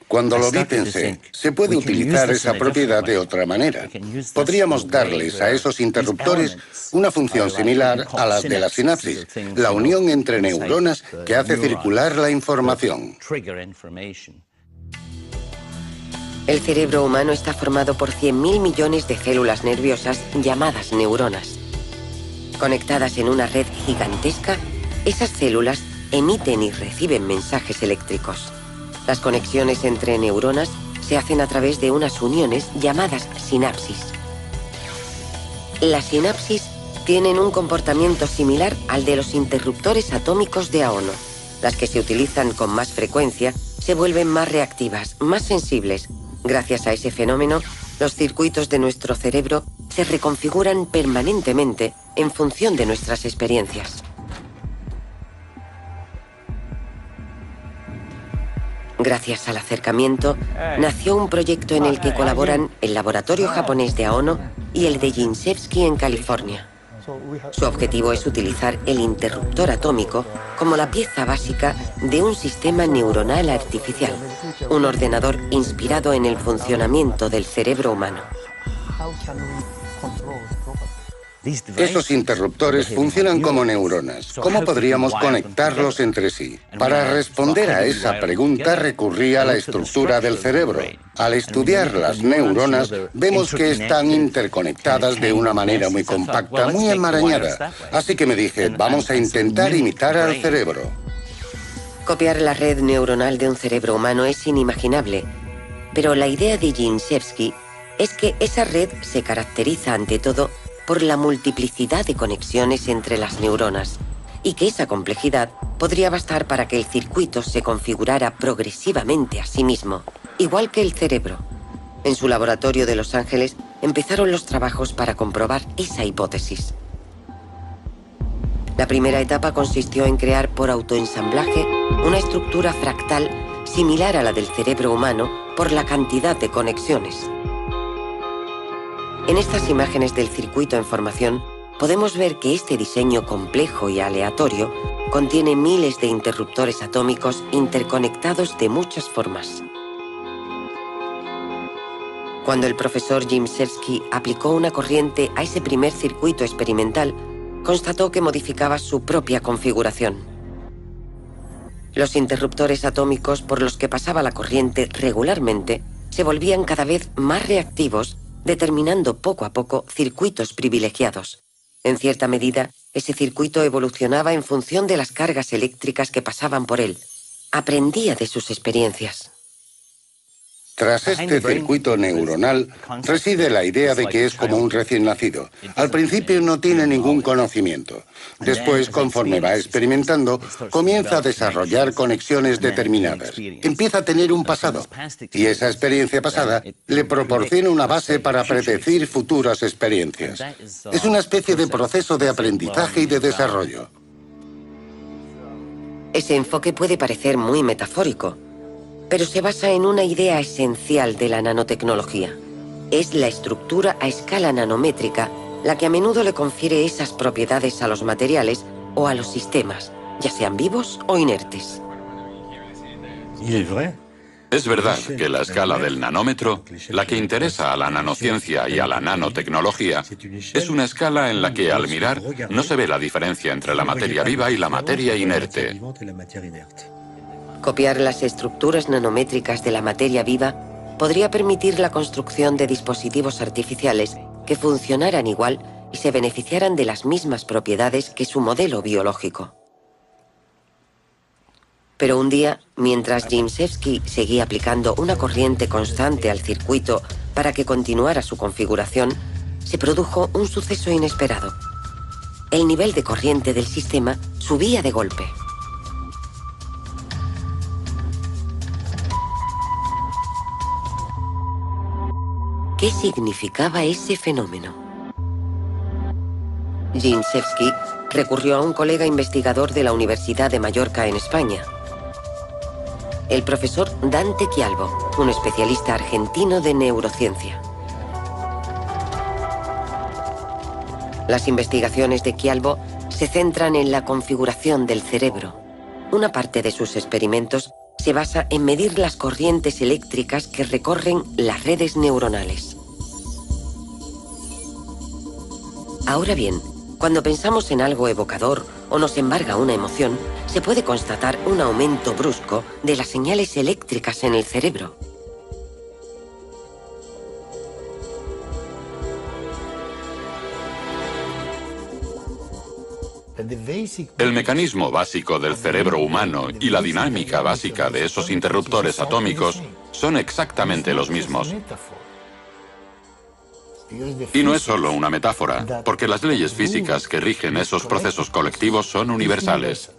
Speaker 2: Cuando lo vi pensé, se puede utilizar esa propiedad de otra manera. Podríamos darles a esos interruptores una función similar a las de la sinapsis, la unión entre neuronas que hace circular la información.
Speaker 1: El cerebro humano está formado por 100.000 millones de células nerviosas llamadas neuronas. Conectadas en una red gigantesca, esas células emiten y reciben mensajes eléctricos. Las conexiones entre neuronas se hacen a través de unas uniones llamadas sinapsis. Las sinapsis tienen un comportamiento similar al de los interruptores atómicos de Aono. Las que se utilizan con más frecuencia se vuelven más reactivas, más sensibles. Gracias a ese fenómeno, los circuitos de nuestro cerebro se reconfiguran permanentemente en función de nuestras experiencias. Gracias al acercamiento, nació un proyecto en el que colaboran el laboratorio japonés de Aono y el de Jimszewski en California. Su objetivo es utilizar el interruptor atómico como la pieza básica de un sistema neuronal artificial, un ordenador inspirado en el funcionamiento del cerebro humano.
Speaker 2: Esos interruptores funcionan como neuronas. ¿Cómo podríamos conectarlos entre sí? Para responder a esa pregunta recurrí a la estructura del cerebro. Al estudiar las neuronas, vemos que están interconectadas de una manera muy compacta, muy enmarañada. Así que me dije, vamos a intentar imitar al cerebro.
Speaker 1: Copiar la red neuronal de un cerebro humano es inimaginable, pero la idea de Jimszewski es que esa red se caracteriza ante todo por la multiplicidad de conexiones entre las neuronas, y que esa complejidad podría bastar para que el circuito se configurara progresivamente a sí mismo, igual que el cerebro. En su laboratorio de Los Ángeles empezaron los trabajos para comprobar esa hipótesis. La primera etapa consistió en crear por autoensamblaje una estructura fractal similar a la del cerebro humano por la cantidad de conexiones. En estas imágenes del circuito en formación, podemos ver que este diseño complejo y aleatorio contiene miles de interruptores atómicos interconectados de muchas formas. Cuando el profesor Jimszewski aplicó una corriente a ese primer circuito experimental, constató que modificaba su propia configuración. Los interruptores atómicos por los que pasaba la corriente regularmente se volvían cada vez más reactivos, determinando poco a poco circuitos privilegiados. En cierta medida, ese circuito evolucionaba en función de las cargas eléctricas que pasaban por él. Aprendía de sus experiencias.
Speaker 2: Tras este circuito neuronal reside la idea de que es como un recién nacido. Al principio no tiene ningún conocimiento. Después, conforme va experimentando, comienza a desarrollar conexiones determinadas. Empieza a tener un pasado. Y esa experiencia pasada le proporciona una base para predecir futuras experiencias. Es una especie de proceso de aprendizaje y de desarrollo.
Speaker 1: Ese enfoque puede parecer muy metafórico, pero se basa en una idea esencial de la nanotecnología. Es la estructura a escala nanométrica la que a menudo le confiere esas propiedades a los materiales o a los sistemas, ya sean vivos o inertes.
Speaker 3: Es verdad que la escala del nanómetro, la que interesa a la nanociencia y a la nanotecnología, es una escala en la que al mirar no se ve la diferencia entre la materia viva y la materia inerte.
Speaker 1: Copiar las estructuras nanométricas de la materia viva podría permitir la construcción de dispositivos artificiales que funcionaran igual y se beneficiaran de las mismas propiedades que su modelo biológico. Pero un día, mientras Gimsevsky seguía aplicando una corriente constante al circuito para que continuara su configuración, se produjo un suceso inesperado. El nivel de corriente del sistema subía de golpe. ¿Qué significaba ese fenómeno? Gimsevsky recurrió a un colega investigador de la Universidad de Mallorca en España, el profesor Dante Chialbo, un especialista argentino de neurociencia. Las investigaciones de Chialbo se centran en la configuración del cerebro. Una parte de sus experimentos se basa en medir las corrientes eléctricas que recorren las redes neuronales. Ahora bien, cuando pensamos en algo evocador o nos embarga una emoción, se puede constatar un aumento brusco de las señales eléctricas en el cerebro.
Speaker 3: El mecanismo básico del cerebro humano y la dinámica básica de esos interruptores atómicos son exactamente los mismos. Y no es solo una metáfora, porque las leyes físicas que rigen esos procesos colectivos son universales.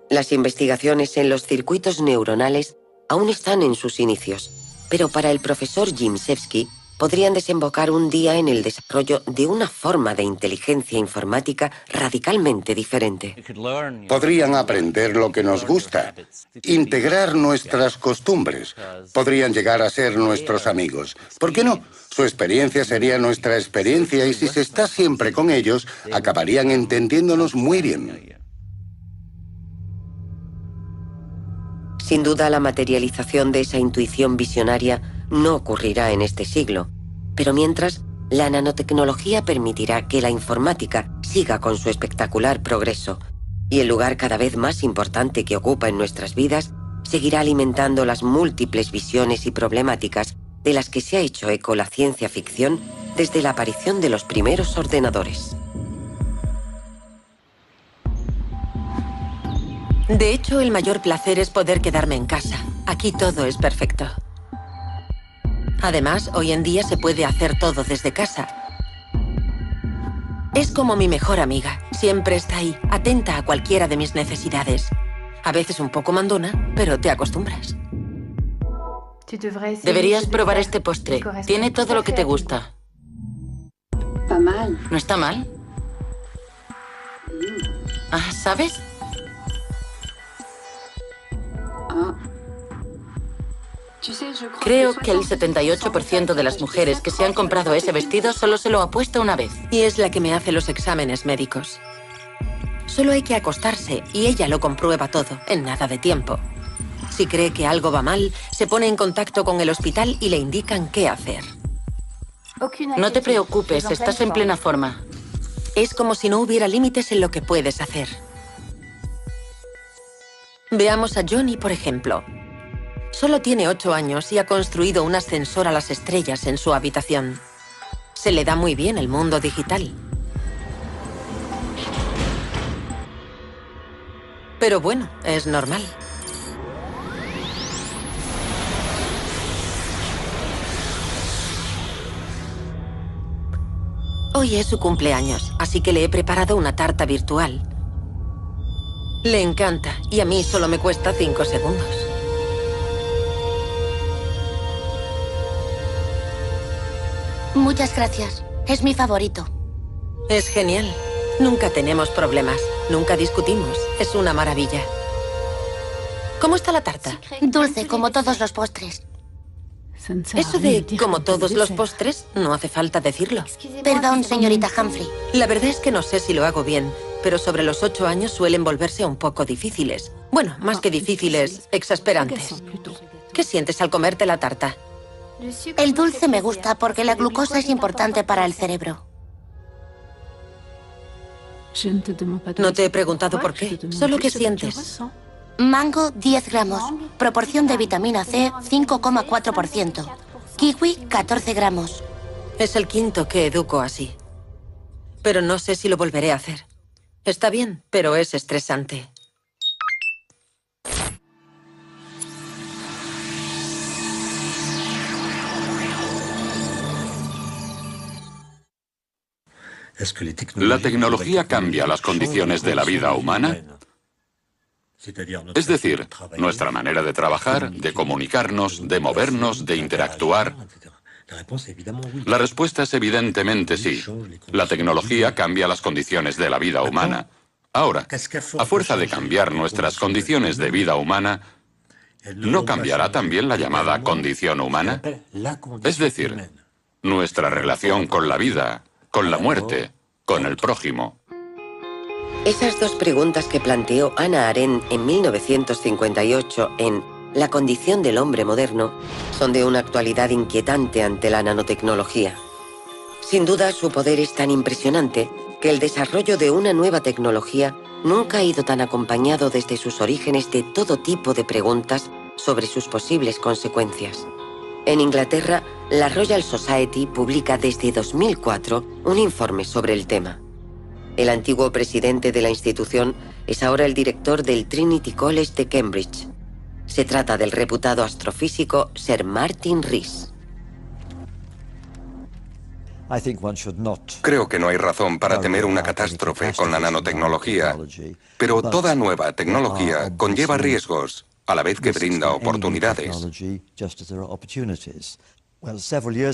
Speaker 1: Las investigaciones en los circuitos neuronales aún están en sus inicios, pero para el profesor Gimsevsky podrían desembocar un día en el desarrollo de una forma de inteligencia informática radicalmente diferente.
Speaker 2: Podrían aprender lo que nos gusta, integrar nuestras costumbres, podrían llegar a ser nuestros amigos. ¿Por qué no? Su experiencia sería nuestra experiencia y si se está siempre con ellos, acabarían entendiéndonos muy bien.
Speaker 1: Sin duda, la materialización de esa intuición visionaria no ocurrirá en este siglo, pero mientras, la nanotecnología permitirá que la informática siga con su espectacular progreso y el lugar cada vez más importante que ocupa en nuestras vidas seguirá alimentando las múltiples visiones y problemáticas de las que se ha hecho eco la ciencia ficción desde la aparición de los primeros ordenadores.
Speaker 6: De hecho, el mayor placer es poder quedarme en casa. Aquí todo es perfecto. Además, hoy en día se puede hacer todo desde casa. Es como mi mejor amiga. Siempre está ahí, atenta a cualquiera de mis necesidades. A veces un poco mandona, pero te acostumbras.
Speaker 8: Deberías probar este postre. Tiene todo lo que te gusta. ¿No está mal? Ah, ¿sabes? Creo que el 78% de las mujeres que se han comprado ese vestido solo se lo ha puesto una vez.
Speaker 6: Y es la que me hace los exámenes médicos. Solo hay que acostarse y ella lo comprueba todo, en nada de tiempo. Si cree que algo va mal, se pone en contacto con el hospital y le indican qué hacer.
Speaker 8: No te preocupes, estás en plena forma.
Speaker 6: Es como si no hubiera límites en lo que puedes hacer. Veamos a Johnny, por ejemplo. Solo tiene 8 años y ha construido un ascensor a las estrellas en su habitación. Se le da muy bien el mundo digital. Pero bueno, es normal. Hoy es su cumpleaños, así que le he preparado una tarta virtual. Le encanta, y a mí solo me cuesta 5 segundos.
Speaker 7: Muchas gracias. Es mi favorito.
Speaker 6: Es genial. Nunca tenemos problemas. Nunca discutimos. Es una maravilla. ¿Cómo está la tarta?
Speaker 7: Dulce, como todos los postres.
Speaker 6: Eso de como todos los postres, no hace falta decirlo.
Speaker 7: Perdón, señorita Humphrey.
Speaker 6: La verdad es que no sé si lo hago bien, pero sobre los 8 años suelen volverse un poco difíciles. Bueno, más que difíciles, exasperantes. ¿Qué sientes al comerte la tarta?
Speaker 7: El dulce me gusta porque la glucosa es importante para el cerebro.
Speaker 6: No te he preguntado por qué, solo qué sientes.
Speaker 7: Mango, 10 gramos. Proporción de vitamina C, 5,4%. Kiwi, 14 gramos.
Speaker 6: Es el quinto que educo así. Pero no sé si lo volveré a hacer. Está bien, pero es estresante.
Speaker 3: ¿La tecnología cambia las condiciones de la vida humana? Es decir, nuestra manera de trabajar, de comunicarnos, de movernos, de interactuar. La respuesta es evidentemente sí. La tecnología cambia las condiciones de la vida humana. Ahora, a fuerza de cambiar nuestras condiciones de vida humana, ¿no cambiará también la llamada condición humana? Es decir, nuestra relación con la vida, con la muerte, con el prójimo.
Speaker 1: Esas dos preguntas que planteó Hannah Arendt en 1958 en La condición del hombre moderno son de una actualidad inquietante ante la nanotecnología. Sin duda, su poder es tan impresionante que el desarrollo de una nueva tecnología nunca ha ido tan acompañado desde sus orígenes de todo tipo de preguntas sobre sus posibles consecuencias. En Inglaterra, la Royal Society publica desde 2004 un informe sobre el tema. El antiguo presidente de la institución es ahora el director del Trinity College de Cambridge. Se trata del reputado astrofísico Sir Martin Rees.
Speaker 4: Creo que no hay razón para temer una catástrofe con la nanotecnología, pero toda nueva tecnología conlleva riesgos, a la vez que brinda oportunidades.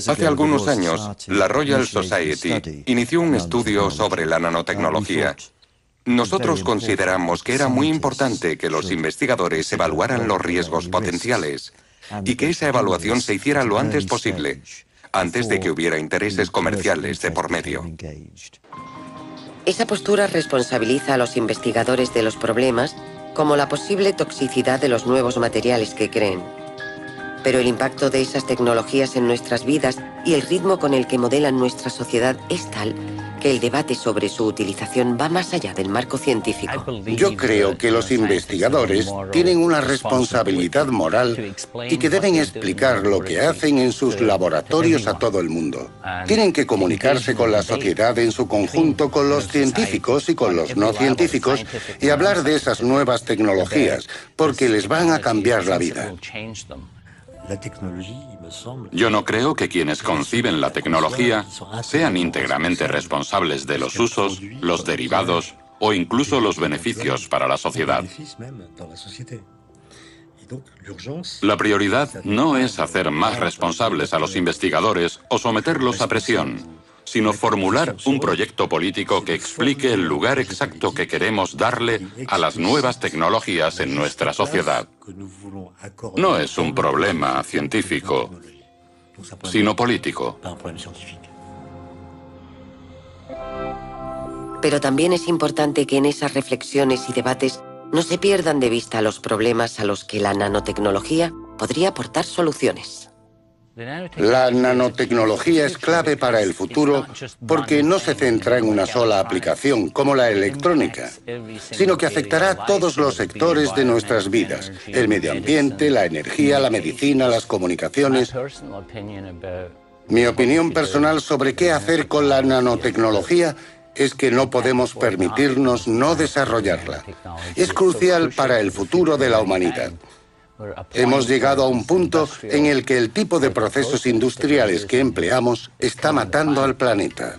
Speaker 4: Hace algunos años, la Royal Society inició un estudio sobre la nanotecnología. Nosotros consideramos que era muy importante que los investigadores evaluaran los riesgos potenciales y que esa evaluación se hiciera lo antes posible, antes de que hubiera intereses comerciales de por medio.
Speaker 1: Esa postura responsabiliza a los investigadores de los problemas, como la posible toxicidad de los nuevos materiales que creen. Pero el impacto de esas tecnologías en nuestras vidas y el ritmo con el que modelan nuestra sociedad es tal que el debate sobre su utilización va más allá del marco científico.
Speaker 2: Yo creo que los investigadores tienen una responsabilidad moral y que deben explicar lo que hacen en sus laboratorios a todo el mundo. Tienen que comunicarse con la sociedad en su conjunto, con los científicos y con los no científicos, y hablar de esas nuevas tecnologías, porque les van a cambiar la vida.
Speaker 3: Yo no creo que quienes conciben la tecnología sean íntegramente responsables de los usos, los derivados o incluso los beneficios para la sociedad. La prioridad no es hacer más responsables a los investigadores o someterlos a presión, sino formular un proyecto político que explique el lugar exacto que queremos darle a las nuevas tecnologías en nuestra sociedad. No es un problema científico, sino político.
Speaker 1: Pero también es importante que en esas reflexiones y debates no se pierdan de vista los problemas a los que la nanotecnología podría aportar soluciones.
Speaker 2: La nanotecnología es clave para el futuro porque no se centra en una sola aplicación, como la electrónica, sino que afectará a todos los sectores de nuestras vidas: el medio ambiente, la energía, la medicina, las comunicaciones. Mi opinión personal sobre qué hacer con la nanotecnología es que no podemos permitirnos no desarrollarla. Es crucial para el futuro de la humanidad. Hemos llegado a un punto en el que el tipo de procesos industriales que empleamos está matando al planeta.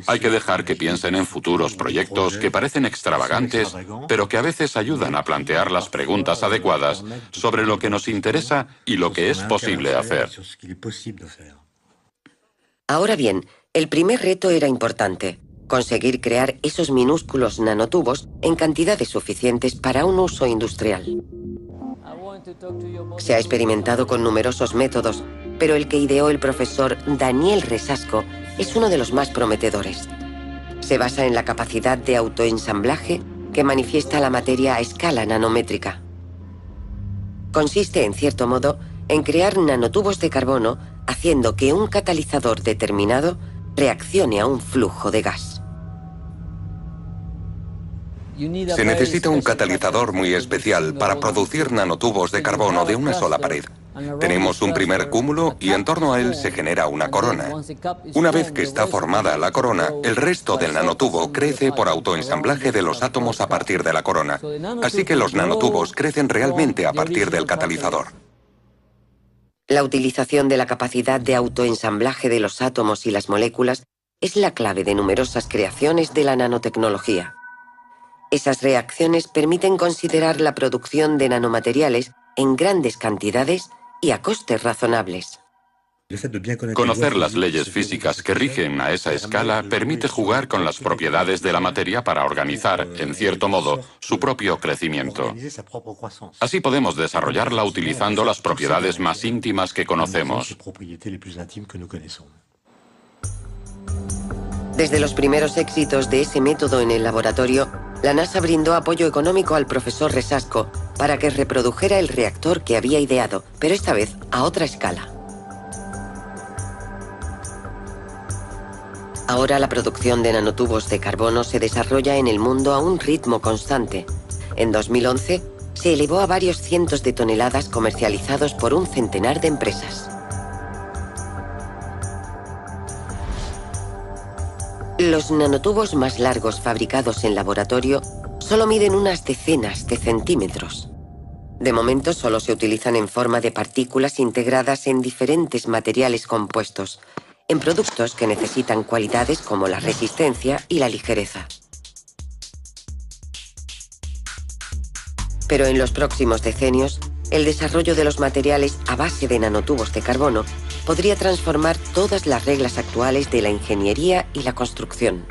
Speaker 3: Hay que dejar que piensen en futuros proyectos que parecen extravagantes, pero que a veces ayudan a plantear las preguntas adecuadas sobre lo que nos interesa y lo que es posible hacer.
Speaker 1: Ahora bien, el primer reto era importante: conseguir crear esos minúsculos nanotubos en cantidades suficientes para un uso industrial. Se ha experimentado con numerosos métodos, pero el que ideó el profesor Daniel Resasco es uno de los más prometedores. Se basa en la capacidad de autoensamblaje que manifiesta la materia a escala nanométrica. Consiste, en cierto modo, en crear nanotubos de carbono haciendo que un catalizador determinado reaccione a un flujo de gas.
Speaker 4: Se necesita un catalizador muy especial para producir nanotubos de carbono de una sola pared. Tenemos un primer cúmulo y en torno a él se genera una corona. Una vez que está formada la corona, el resto del nanotubo crece por autoensamblaje de los átomos a partir de la corona. Así que los nanotubos crecen realmente a partir del catalizador.
Speaker 1: La utilización de la capacidad de autoensamblaje de los átomos y las moléculas es la clave de numerosas creaciones de la nanotecnología. Esas reacciones permiten considerar la producción de nanomateriales en grandes cantidades y a costes razonables.
Speaker 3: Conocer las leyes físicas que rigen a esa escala permite jugar con las propiedades de la materia para organizar, en cierto modo, su propio crecimiento. Así podemos desarrollarla utilizando las propiedades más íntimas que conocemos.
Speaker 1: Desde los primeros éxitos de ese método en el laboratorio, la NASA brindó apoyo económico al profesor Resasco para que reprodujera el reactor que había ideado, pero esta vez a otra escala. Ahora la producción de nanotubos de carbono se desarrolla en el mundo a un ritmo constante. En 2011 se elevó a varios cientos de toneladas comercializados por un centenar de empresas. Los nanotubos más largos fabricados en laboratorio solo miden unas decenas de centímetros. De momento solo se utilizan en forma de partículas integradas en diferentes materiales compuestos, en productos que necesitan cualidades como la resistencia y la ligereza. Pero en los próximos decenios, el desarrollo de los materiales a base de nanotubos de carbono podría transformar todas las reglas actuales de la ingeniería y la construcción.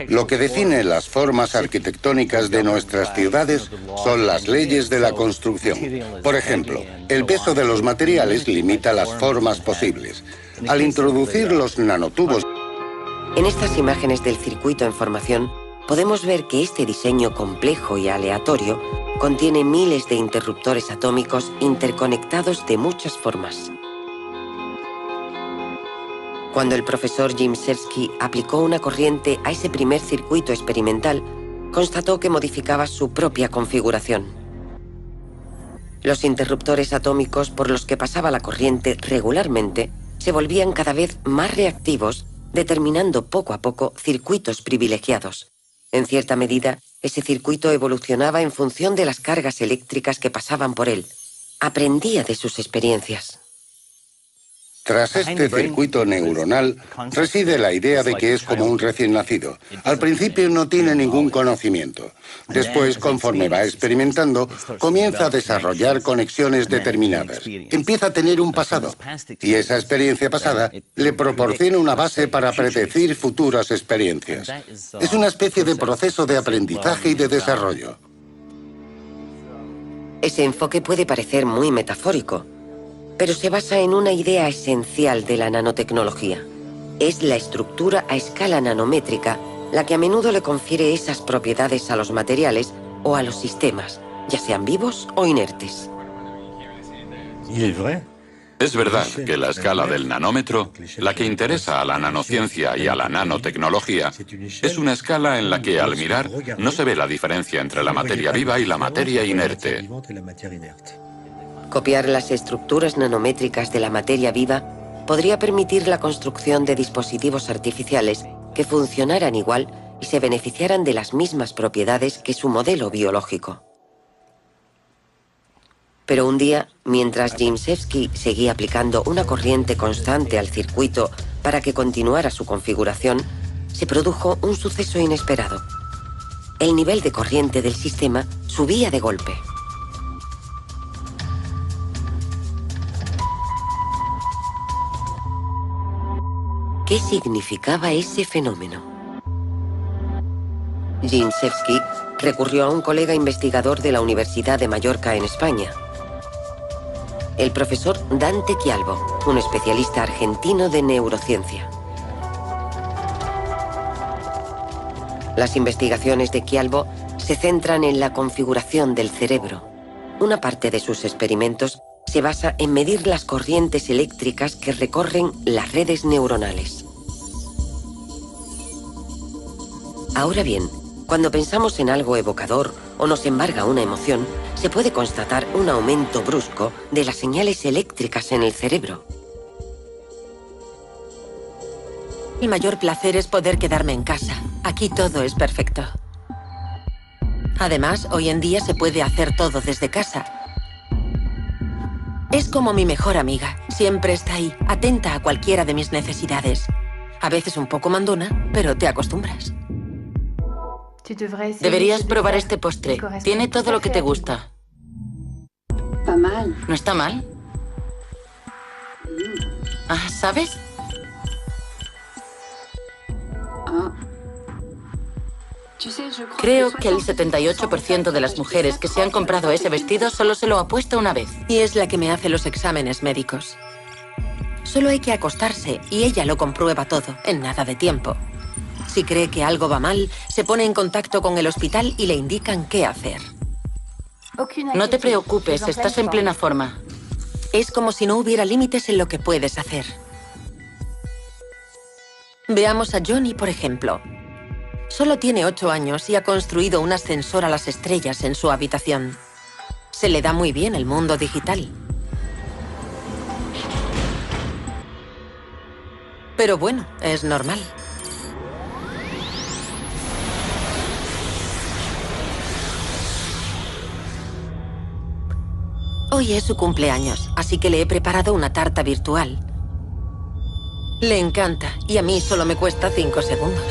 Speaker 2: Lo que define las formas arquitectónicas de nuestras ciudades son las leyes de la construcción. Por ejemplo, el peso de los materiales limita las formas posibles. Al introducir los nanotubos...
Speaker 1: En estas imágenes del circuito en formación, podemos ver que este diseño complejo y aleatorio contiene miles de interruptores atómicos interconectados de muchas formas. Cuando el profesor Jim Sherski aplicó una corriente a ese primer circuito experimental, constató que modificaba su propia configuración. Los interruptores atómicos por los que pasaba la corriente regularmente se volvían cada vez más reactivos, determinando poco a poco circuitos privilegiados. En cierta medida, ese circuito evolucionaba en función de las cargas eléctricas que pasaban por él. Aprendía de sus experiencias.
Speaker 2: Tras este circuito neuronal reside la idea de que es como un recién nacido. Al principio no tiene ningún conocimiento. Después, conforme va experimentando, comienza a desarrollar conexiones determinadas. Empieza a tener un pasado. Y esa experiencia pasada le proporciona una base para predecir futuras experiencias. Es una especie de proceso de aprendizaje y de desarrollo.
Speaker 1: Ese enfoque puede parecer muy metafórico, pero se basa en una idea esencial de la nanotecnología. Es la estructura a escala nanométrica la que a menudo le confiere esas propiedades a los materiales o a los sistemas, ya sean vivos o inertes.
Speaker 3: Es verdad que la escala del nanómetro, la que interesa a la nanociencia y a la nanotecnología, es una escala en la que al mirar no se ve la diferencia entre la materia viva y la materia inerte.
Speaker 1: Copiar las estructuras nanométricas de la materia viva podría permitir la construcción de dispositivos artificiales que funcionaran igual y se beneficiaran de las mismas propiedades que su modelo biológico. Pero un día, mientras Jimszewski seguía aplicando una corriente constante al circuito para que continuara su configuración, se produjo un suceso inesperado. El nivel de corriente del sistema subía de golpe. ¿Qué significaba ese fenómeno? Jimszewski recurrió a un colega investigador de la Universidad de Mallorca en España, el profesor Dante Chialbo, un especialista argentino de neurociencia. Las investigaciones de Chialbo se centran en la configuración del cerebro. Una parte de sus experimentos se basa en medir las corrientes eléctricas que recorren las redes neuronales. Ahora bien, cuando pensamos en algo evocador o nos embarga una emoción, se puede constatar un aumento brusco de las señales eléctricas en el cerebro.
Speaker 6: El mayor placer es poder quedarme en casa. Aquí todo es perfecto. Además, hoy en día se puede hacer todo desde casa. Es como mi mejor amiga. Siempre está ahí, atenta a cualquiera de mis necesidades. A veces un poco mandona, pero te acostumbras.
Speaker 8: Deberías probar este postre. Tiene todo lo que te gusta. ¿No está mal? Ah, ¿sabes? Creo que el 78% de las mujeres que se han comprado ese vestido solo se lo ha puesto una vez.
Speaker 6: Y es la que me hace los exámenes médicos. Solo hay que acostarse y ella lo comprueba todo, en nada de tiempo. Si cree que algo va mal, se pone en contacto con el hospital y le indican qué hacer.
Speaker 8: No te preocupes, estás en plena forma.
Speaker 6: Es como si no hubiera límites en lo que puedes hacer. Veamos a Johnny, por ejemplo. Solo tiene 8 años y ha construido un ascensor a las estrellas en su habitación. Se le da muy bien el mundo digital. Pero bueno, es normal. Hoy es su cumpleaños, así que le he preparado una tarta virtual. Le encanta, y a mí solo me cuesta 5 segundos.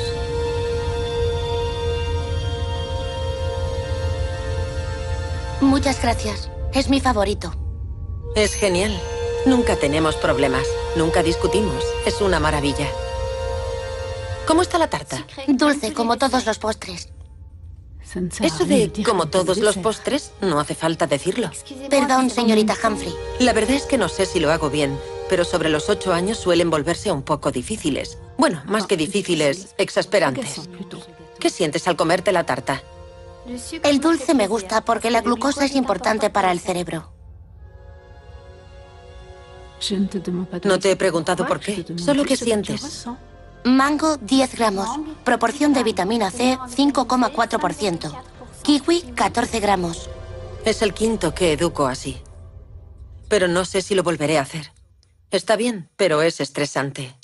Speaker 7: Muchas gracias. Es mi favorito.
Speaker 6: Es genial. Nunca tenemos problemas. Nunca discutimos. Es una maravilla. ¿Cómo está la tarta?
Speaker 7: Dulce, como todos los postres.
Speaker 6: Eso de como todos los postres, no hace falta decirlo.
Speaker 7: Perdón, señorita Humphrey.
Speaker 6: La verdad es que no sé si lo hago bien, pero sobre los 8 años suelen volverse un poco difíciles. Bueno, más que difíciles, exasperantes. ¿Qué sientes al comerte la tarta?
Speaker 7: El dulce me gusta porque la glucosa es importante para el cerebro.
Speaker 6: No te he preguntado por qué, solo qué sientes.
Speaker 7: Mango, 10 gramos. Proporción de vitamina C, 5,4%. Kiwi, 14 gramos.
Speaker 6: Es el quinto que educo así. Pero no sé si lo volveré a hacer. Está bien, pero es estresante.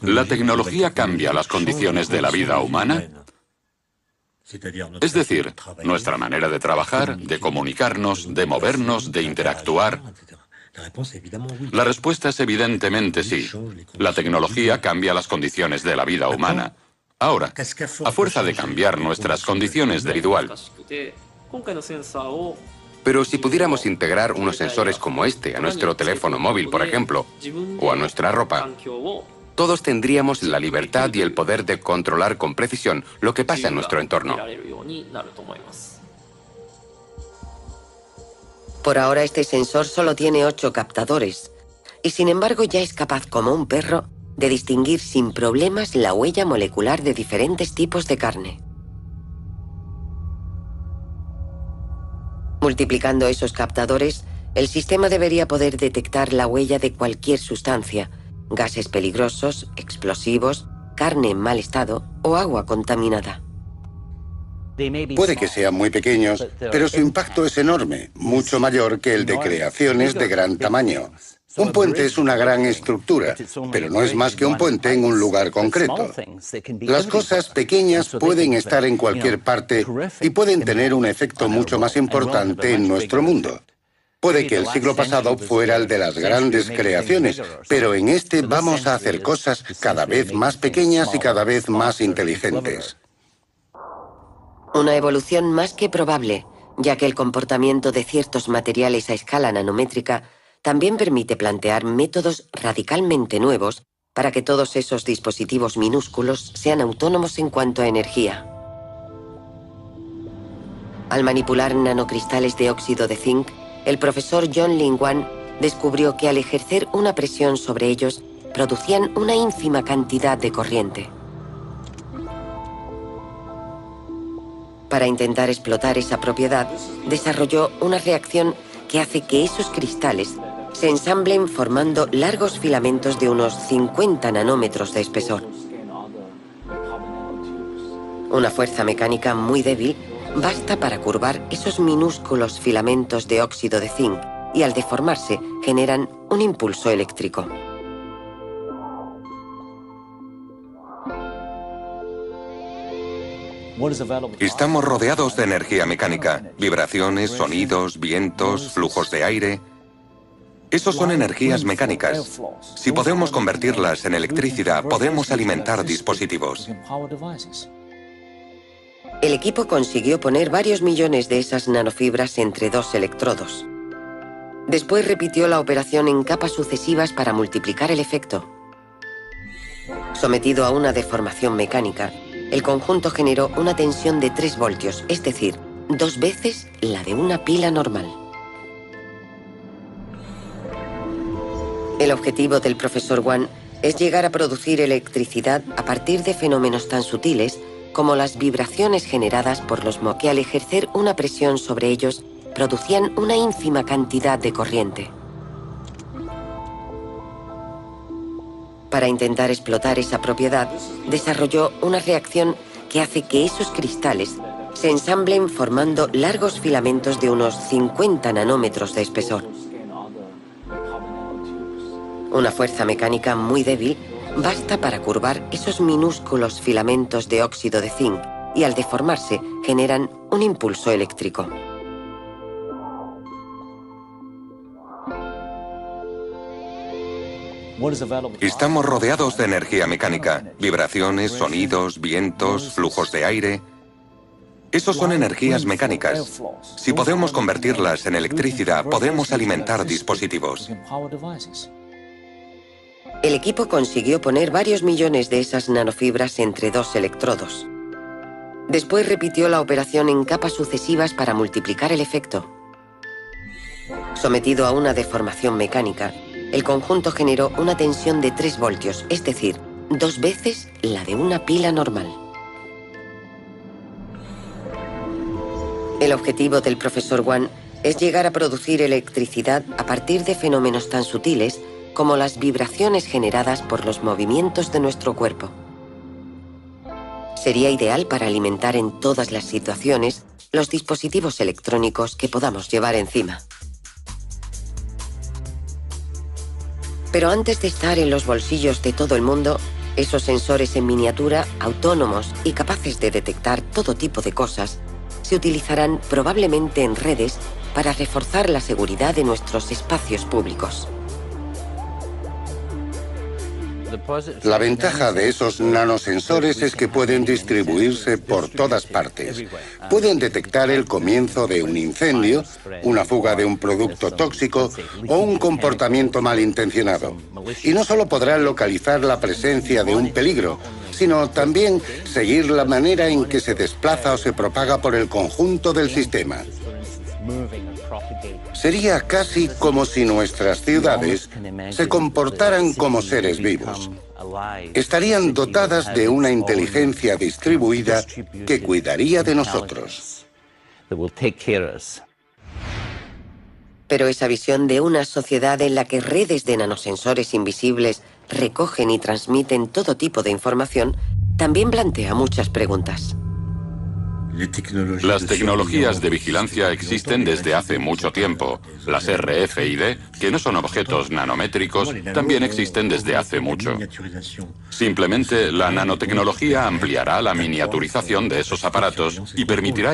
Speaker 3: ¿La tecnología cambia las condiciones de la vida humana? Es decir, nuestra manera de trabajar, de comunicarnos, de movernos, de interactuar. La respuesta es evidentemente sí. La tecnología cambia las condiciones de la vida humana. Ahora, a fuerza de cambiar nuestras condiciones individuales.
Speaker 5: Pero si pudiéramos integrar unos sensores como este a nuestro teléfono móvil, por ejemplo, o a nuestra ropa, todos tendríamos la libertad y el poder de controlar con precisión lo que pasa en nuestro entorno.
Speaker 1: Por ahora este sensor solo tiene 8 captadores y sin embargo ya es capaz, como un perro, de distinguir sin problemas la huella molecular de diferentes tipos de carne. Multiplicando esos captadores, el sistema debería poder detectar la huella de cualquier sustancia, gases peligrosos, explosivos, carne en mal estado o agua contaminada.
Speaker 2: Puede que sean muy pequeños, pero su impacto es enorme, mucho mayor que el de creaciones de gran tamaño. Un puente es una gran estructura, pero no es más que un puente en un lugar concreto. Las cosas pequeñas pueden estar en cualquier parte y pueden tener un efecto mucho más importante en nuestro mundo. Puede que el siglo pasado fuera el de las grandes creaciones, pero en este vamos a hacer cosas cada vez más pequeñas y cada vez más inteligentes.
Speaker 1: Una evolución más que probable, ya que el comportamiento de ciertos materiales a escala nanométrica también permite plantear métodos radicalmente nuevos para que todos esos dispositivos minúsculos sean autónomos en cuanto a energía. Al manipular nanocristales de óxido de zinc, el profesor John Lin-Wan descubrió que al ejercer una presión sobre ellos, producían una ínfima cantidad de corriente. Para intentar explotar esa propiedad, desarrolló una reacción que hace que esos cristales se ensamblen formando largos filamentos de unos 50 nanómetros de espesor. Una fuerza mecánica muy débil basta para curvar esos minúsculos filamentos de óxido de zinc y al deformarse generan un impulso eléctrico.
Speaker 4: Estamos rodeados de energía mecánica, vibraciones, sonidos, vientos, flujos de aire. Esos son energías mecánicas. Si podemos convertirlas en electricidad, podemos alimentar dispositivos.
Speaker 1: El equipo consiguió poner varios millones de esas nanofibras entre dos electrodos. Después repitió la operación en capas sucesivas para multiplicar el efecto. Sometido a una deformación mecánica, el conjunto generó una tensión de 3 voltios, es decir, 2 veces la de una pila normal. El objetivo del profesor Wan es llegar a producir electricidad a partir de fenómenos tan sutiles como las vibraciones generadas por los que al ejercer una presión sobre ellos producían una ínfima cantidad de corriente. Para intentar explotar esa propiedad, desarrolló una reacción que hace que esos cristales se ensamblen formando largos filamentos de unos 50 nanómetros de espesor. Una fuerza mecánica muy débil basta para curvar esos minúsculos filamentos de óxido de zinc y al deformarse generan un impulso eléctrico.
Speaker 4: Estamos rodeados de energía mecánica, vibraciones, sonidos, vientos, flujos de aire. Esos son energías mecánicas. Si podemos convertirlas en electricidad, podemos alimentar dispositivos.
Speaker 1: El equipo consiguió poner varios millones de esas nanofibras entre dos electrodos. Después repitió la operación en capas sucesivas para multiplicar el efecto. Sometido a una deformación mecánica, el conjunto generó una tensión de 3 voltios, es decir, 2 veces la de una pila normal. El objetivo del profesor Wan es llegar a producir electricidad a partir de fenómenos tan sutiles como las vibraciones generadas por los movimientos de nuestro cuerpo. Sería ideal para alimentar en todas las situaciones los dispositivos electrónicos que podamos llevar encima. Pero antes de estar en los bolsillos de todo el mundo, esos sensores en miniatura, autónomos y capaces de detectar todo tipo de cosas, se utilizarán probablemente en redes para reforzar la seguridad de nuestros espacios públicos.
Speaker 2: La ventaja de esos nanosensores es que pueden distribuirse por todas partes. Pueden detectar el comienzo de un incendio, una fuga de un producto tóxico o un comportamiento malintencionado. Y no solo podrán localizar la presencia de un peligro, sino también seguir la manera en que se desplaza o se propaga por el conjunto del sistema. Sería casi como si nuestras ciudades se comportaran como seres vivos. Estarían dotadas de una inteligencia distribuida que cuidaría de nosotros.
Speaker 1: Pero esa visión de una sociedad en la que redes de nanosensores invisibles recogen y transmiten todo tipo de información también plantea muchas preguntas.
Speaker 3: Las tecnologías de vigilancia existen desde hace mucho tiempo. Las RFID, que no son objetos nanométricos, también existen desde hace mucho. Simplemente, la nanotecnología ampliará la miniaturización de esos aparatos y permitirá...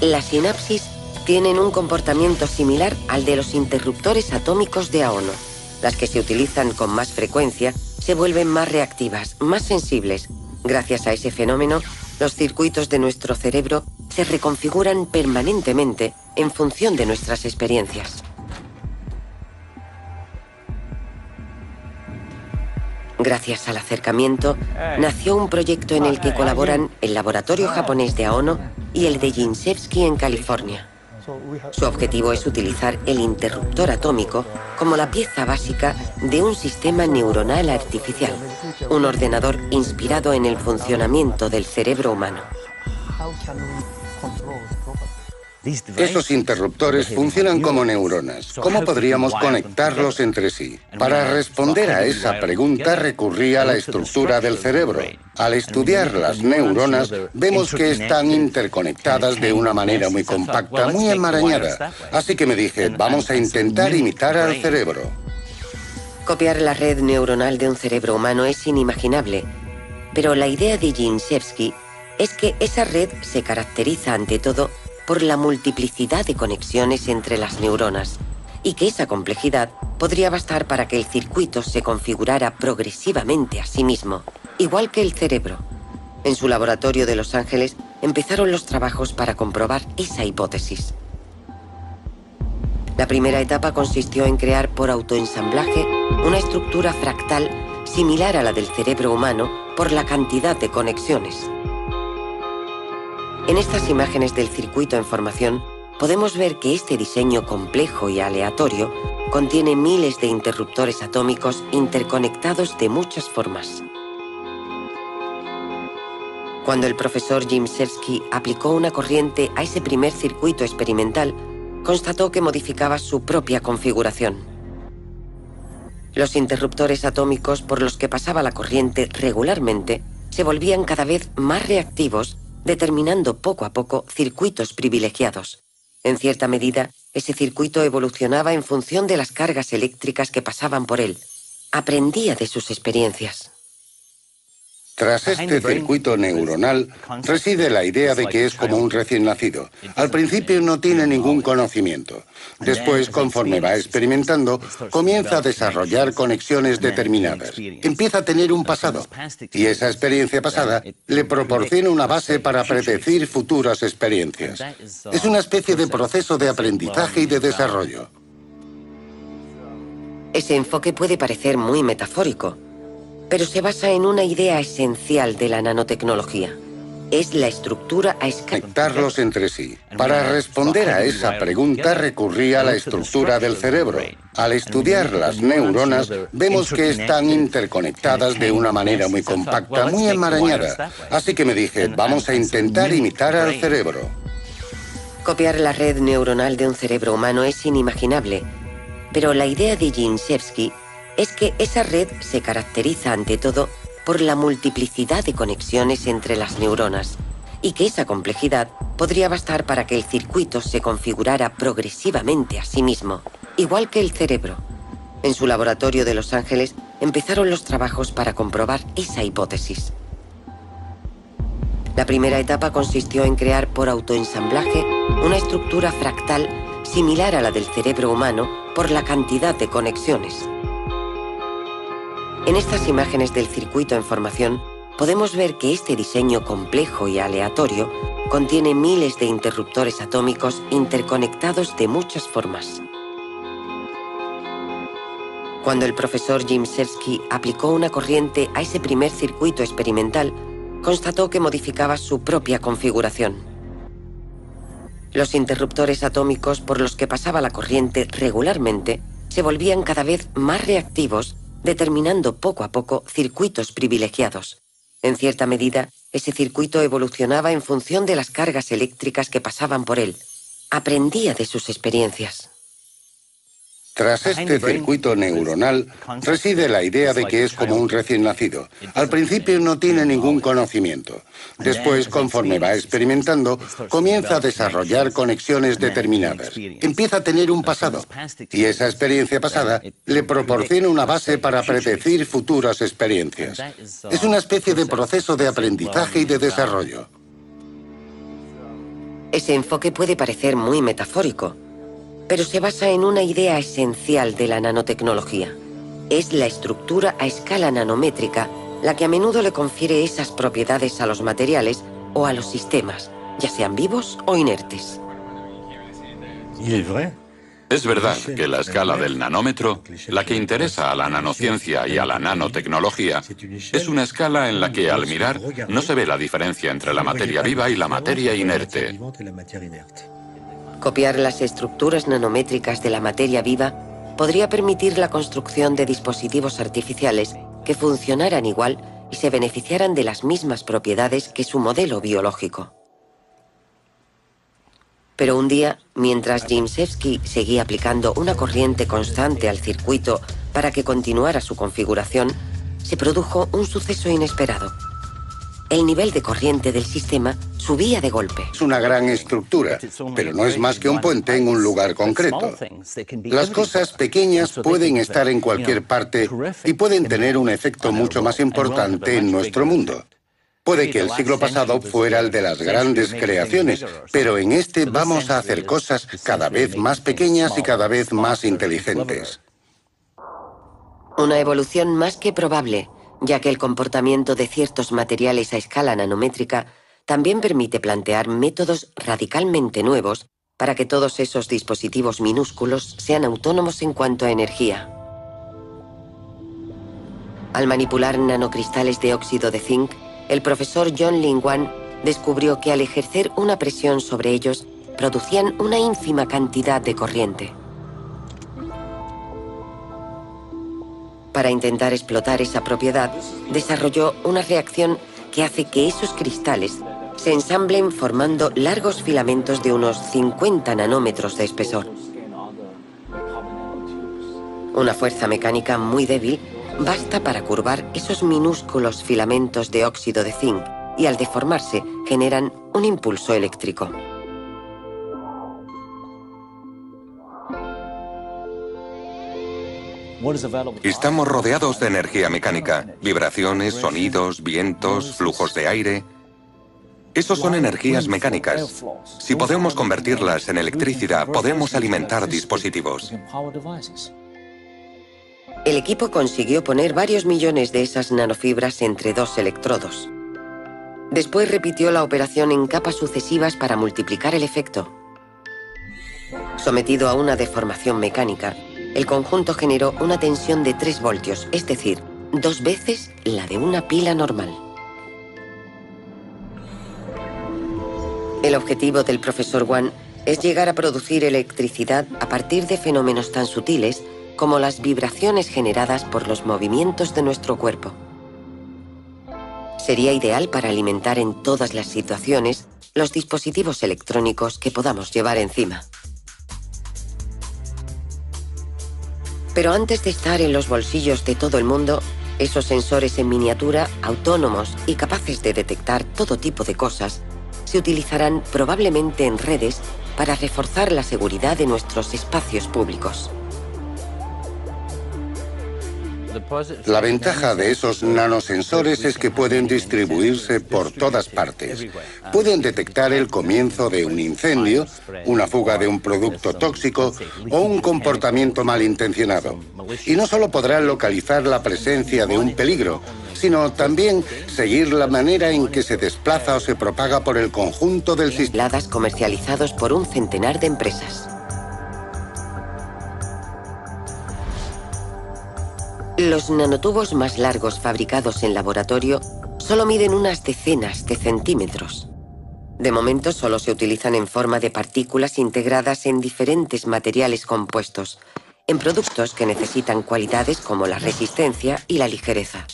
Speaker 1: Las sinapsis tienen un comportamiento similar al de los interruptores atómicos de Aono. Las que se utilizan con más frecuencia se vuelven más reactivas, más sensibles. Gracias a ese fenómeno, los circuitos de nuestro cerebro se reconfiguran permanentemente en función de nuestras experiencias. Gracias al acercamiento, nació un proyecto en el que colaboran el laboratorio japonés de Aono y el de Jindřišky en California. Su objetivo es utilizar el interruptor atómico como la pieza básica de un sistema neuronal artificial, un ordenador inspirado en el funcionamiento del cerebro humano.
Speaker 2: Esos interruptores funcionan como neuronas. ¿Cómo podríamos conectarlos entre sí? Para responder a esa pregunta recurrí a la estructura del cerebro. Al estudiar las neuronas, vemos que están interconectadas de una manera muy compacta, muy enmarañada. Así que me dije, vamos a intentar imitar al cerebro.
Speaker 1: Copiar la red neuronal de un cerebro humano es inimaginable, pero la idea de Jindřišky es que esa red se caracteriza ante todo por la multiplicidad de conexiones entre las neuronas, y que esa complejidad podría bastar para que el circuito se configurara progresivamente a sí mismo, igual que el cerebro. En su laboratorio de Los Ángeles empezaron los trabajos para comprobar esa hipótesis. La primera etapa consistió en crear por autoensamblaje una estructura fractal similar a la del cerebro humano por la cantidad de conexiones. En estas imágenes del circuito en formación, podemos ver que este diseño complejo y aleatorio contiene miles de interruptores atómicos interconectados de muchas formas. Cuando el profesor Jindřišky aplicó una corriente a ese primer circuito experimental, constató que modificaba su propia configuración. Los interruptores atómicos por los que pasaba la corriente regularmente se volvían cada vez más reactivos, determinando poco a poco circuitos privilegiados. En cierta medida, ese circuito evolucionaba en función de las cargas eléctricas que pasaban por él. Aprendía de sus experiencias.
Speaker 2: Tras este circuito neuronal reside la idea de que es como un recién nacido. Al principio no tiene ningún conocimiento. Después, conforme va experimentando, comienza a desarrollar conexiones determinadas. Empieza a tener un pasado. Y esa experiencia pasada le proporciona una base para predecir futuras experiencias. Es una especie de proceso de aprendizaje y de desarrollo.
Speaker 1: Ese enfoque puede parecer muy metafórico, pero se basa en una idea esencial de la nanotecnología. Es la estructura a escala.
Speaker 2: Conectarlos entre sí. Para responder a esa pregunta recurrí a la estructura del cerebro. Al estudiar las neuronas, vemos que están interconectadas de una manera muy compacta, muy enmarañada. Así que me dije, vamos a intentar imitar al cerebro.
Speaker 1: Copiar la red neuronal de un cerebro humano es inimaginable, pero la idea de Jindřišky es que esa red se caracteriza ante todo por la multiplicidad de conexiones entre las neuronas, y que esa complejidad podría bastar para que el circuito se configurara progresivamente a sí mismo, igual que el cerebro. En su laboratorio de Los Ángeles empezaron los trabajos para comprobar esa hipótesis. La primera etapa consistió en crear por autoensamblaje una estructura fractal similar a la del cerebro humano por la cantidad de conexiones. En estas imágenes del circuito en formación, podemos ver que este diseño complejo y aleatorio contiene miles de interruptores atómicos interconectados de muchas formas. Cuando el profesor Jindřišky aplicó una corriente a ese primer circuito experimental, constató que modificaba su propia configuración. Los interruptores atómicos por los que pasaba la corriente regularmente se volvían cada vez más reactivos, determinando poco a poco circuitos privilegiados. En cierta medida, ese circuito evolucionaba en función de las cargas eléctricas que pasaban por él. Aprendía de sus experiencias.
Speaker 2: Tras este circuito neuronal reside la idea de que es como un recién nacido. Al principio no tiene ningún conocimiento. Después, conforme va experimentando, comienza a desarrollar conexiones determinadas. Empieza a tener un pasado. Y esa experiencia pasada le proporciona una base para predecir futuras experiencias. Es una especie de proceso de aprendizaje y de desarrollo.
Speaker 1: Ese enfoque puede parecer muy metafórico, pero se basa en una idea esencial de la nanotecnología. Es la estructura a escala nanométrica la que a menudo le confiere esas propiedades a los materiales o a los sistemas, ya sean vivos o inertes.
Speaker 3: Es verdad que la escala del nanómetro, la que interesa a la nanociencia y a la nanotecnología, es una escala en la que al mirar no se ve la diferencia entre la materia viva y la materia inerte.
Speaker 1: Copiar las estructuras nanométricas de la materia viva podría permitir la construcción de dispositivos artificiales que funcionaran igual y se beneficiaran de las mismas propiedades que su modelo biológico. Pero un día, mientras Gimsevsky seguía aplicando una corriente constante al circuito para que continuara su configuración, se produjo un suceso inesperado. El nivel de corriente del sistema subía de golpe.
Speaker 2: Es una gran estructura, pero no es más que un puente en un lugar concreto. Las cosas pequeñas pueden estar en cualquier parte y pueden tener un efecto mucho más importante en nuestro mundo. Puede que el siglo pasado fuera el de las grandes creaciones, pero en este vamos a hacer cosas cada vez más pequeñas y cada vez más inteligentes.
Speaker 1: Una evolución más que probable, ya que el comportamiento de ciertos materiales a escala nanométrica también permite plantear métodos radicalmente nuevos para que todos esos dispositivos minúsculos sean autónomos en cuanto a energía. Al manipular nanocristales de óxido de zinc, el profesor John Lin-Wan descubrió que al ejercer una presión sobre ellos, producían una ínfima cantidad de corriente. Para intentar explotar esa propiedad, desarrolló una reacción que hace que esos cristales se ensamblen formando largos filamentos de unos 50 nanómetros de espesor. Una fuerza mecánica muy débil basta para curvar esos minúsculos filamentos de óxido de zinc y al deformarse generan un impulso eléctrico.
Speaker 4: Estamos rodeados de energía mecánica, vibraciones, sonidos, vientos, flujos de aire. Esos son energías mecánicas. Si podemos convertirlas en electricidad, podemos alimentar dispositivos.
Speaker 1: El equipo consiguió poner varios millones de esas nanofibras entre dos electrodos. Después repitió la operación en capas sucesivas para multiplicar el efecto. Sometido a una deformación mecánica, el conjunto generó una tensión de 3 voltios, es decir, 2 veces la de una pila normal. El objetivo del profesor Wan es llegar a producir electricidad a partir de fenómenos tan sutiles como las vibraciones generadas por los movimientos de nuestro cuerpo. Sería ideal para alimentar en todas las situaciones los dispositivos electrónicos que podamos llevar encima. Pero antes de estar en los bolsillos de todo el mundo, esos sensores en miniatura, autónomos y capaces de detectar todo tipo de cosas, se utilizarán probablemente en redes para reforzar la seguridad de nuestros espacios públicos.
Speaker 2: La ventaja de esos nanosensores es que pueden distribuirse por todas partes. Pueden detectar el comienzo de un incendio, una fuga de un producto tóxico o un comportamiento malintencionado. Y no solo podrán localizar la presencia de un peligro, sino también seguir la manera en que se desplaza o se propaga por el conjunto del sistema.
Speaker 1: Comercializados por un centenar de empresas. Los nanotubos más largos fabricados en laboratorio solo miden unas decenas de centímetros. De momento solo se utilizan en forma de partículas integradas en diferentes materiales compuestos, en productos que necesitan cualidades como la resistencia y la ligereza.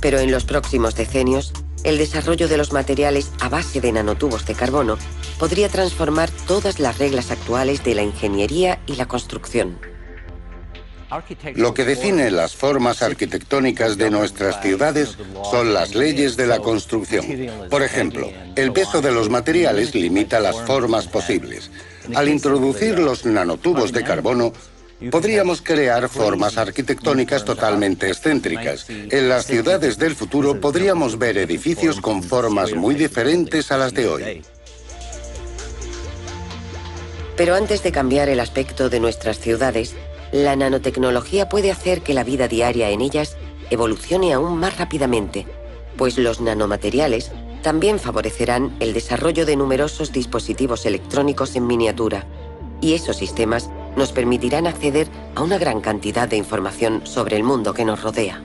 Speaker 1: Pero en los próximos decenios, el desarrollo de los materiales a base de nanotubos de carbono podría transformar todas las reglas actuales de la ingeniería y la construcción.
Speaker 2: Lo que define las formas arquitectónicas de nuestras ciudades son las leyes de la construcción. Por ejemplo, el peso de los materiales limita las formas posibles. Al introducir los nanotubos de carbono, podríamos crear formas arquitectónicas totalmente excéntricas. En las ciudades del futuro podríamos ver edificios con formas muy diferentes a las de hoy.
Speaker 1: Pero antes de cambiar el aspecto de nuestras ciudades, la nanotecnología puede hacer que la vida diaria en ellas evolucione aún más rápidamente, pues los nanomateriales también favorecerán el desarrollo de numerosos dispositivos electrónicos en miniatura, y esos sistemas nos permitirán acceder a una gran cantidad de información sobre el mundo que nos rodea.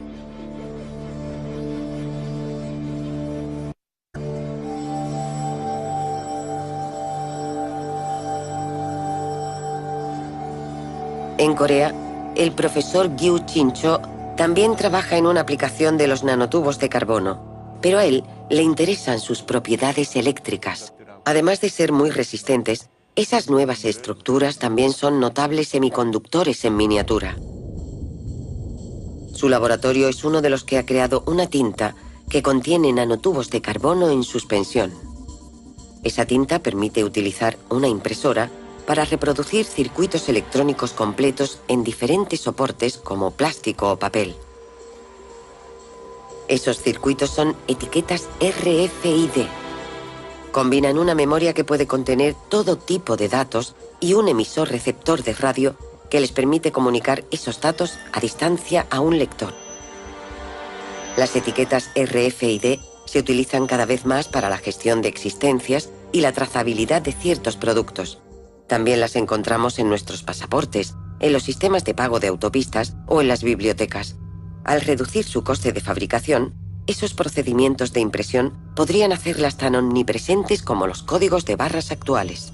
Speaker 1: En Corea, el profesor Gyu Chin-cho también trabaja en una aplicación de los nanotubos de carbono, pero a él le interesan sus propiedades eléctricas. Además de ser muy resistentes, esas nuevas estructuras también son notables semiconductores en miniatura. Su laboratorio es uno de los que ha creado una tinta que contiene nanotubos de carbono en suspensión. Esa tinta permite utilizar una impresora para reproducir circuitos electrónicos completos en diferentes soportes como plástico o papel. Esos circuitos son etiquetas RFID. Combinan una memoria que puede contener todo tipo de datos y un emisor receptor de radio que les permite comunicar esos datos a distancia a un lector. Las etiquetas RFID se utilizan cada vez más para la gestión de existencias y la trazabilidad de ciertos productos. También las encontramos en nuestros pasaportes, en los sistemas de pago de autopistas o en las bibliotecas. Al reducir su coste de fabricación, esos procedimientos de impresión podrían hacerlas tan omnipresentes como los códigos de barras actuales.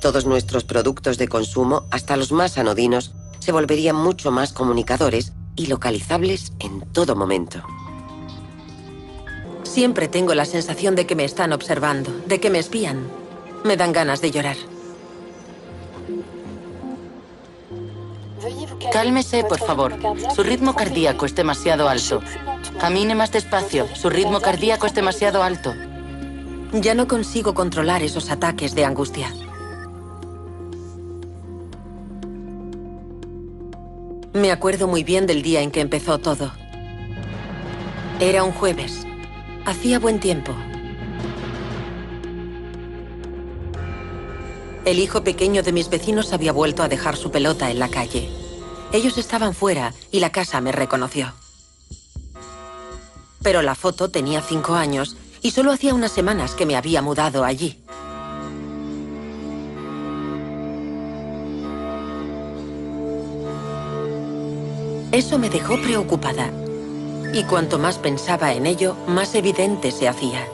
Speaker 1: Todos nuestros productos de consumo, hasta los más anodinos, se volverían mucho más comunicadores y localizables en todo momento.
Speaker 6: Siempre tengo la sensación de que me están observando, de que me espían. Me dan ganas de llorar.
Speaker 8: Cálmese, por favor. Su ritmo cardíaco es demasiado alto. Camine más despacio. Su ritmo cardíaco es demasiado alto.
Speaker 6: Ya no consigo controlar esos ataques de angustia. Me acuerdo muy bien del día en que empezó todo. Era un jueves. Hacía buen tiempo. El hijo pequeño de mis vecinos había vuelto a dejar su pelota en la calle. Ellos estaban fuera y la casa me reconoció. Pero la foto tenía 5 años y solo hacía unas semanas que me había mudado allí. Eso me dejó preocupada. Y cuanto más pensaba en ello, más evidente se hacía.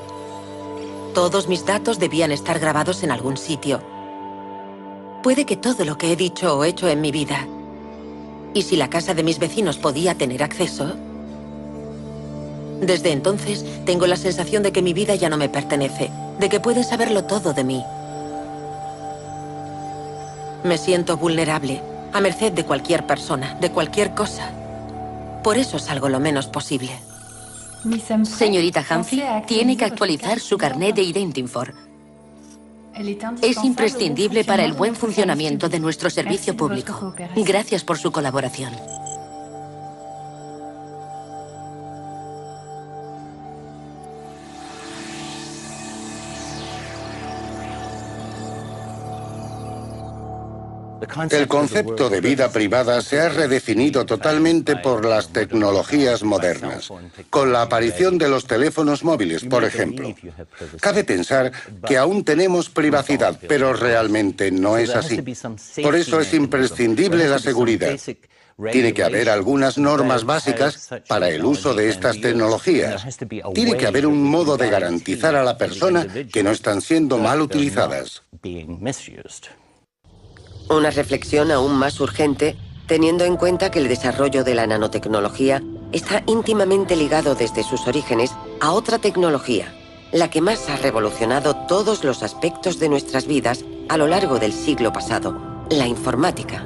Speaker 6: Todos mis datos debían estar grabados en algún sitio. Puede que todo lo que he dicho o hecho en mi vida. ¿Y si la casa de mis vecinos podía tener acceso? Desde entonces, tengo la sensación de que mi vida ya no me pertenece, de que pueden saberlo todo de mí. Me siento vulnerable, a merced de cualquier persona, de cualquier cosa. Por eso salgo lo menos posible.
Speaker 7: Señorita Humphrey, tiene que actualizar su carnet de Identinfor. Es imprescindible para el buen funcionamiento de nuestro servicio público. Gracias por su colaboración.
Speaker 2: El concepto de vida privada se ha redefinido totalmente por las tecnologías modernas, con la aparición de los teléfonos móviles, por ejemplo. Cabe pensar que aún tenemos privacidad, pero realmente no es así. Por eso es imprescindible la seguridad. Tiene que haber algunas normas básicas para el uso de estas tecnologías. Tiene que haber un modo de garantizar a la persona que no están siendo mal utilizadas.
Speaker 1: Una reflexión aún más urgente, teniendo en cuenta que el desarrollo de la nanotecnología está íntimamente ligado desde sus orígenes a otra tecnología, la que más ha revolucionado todos los aspectos de nuestras vidas a lo largo del siglo pasado, la informática.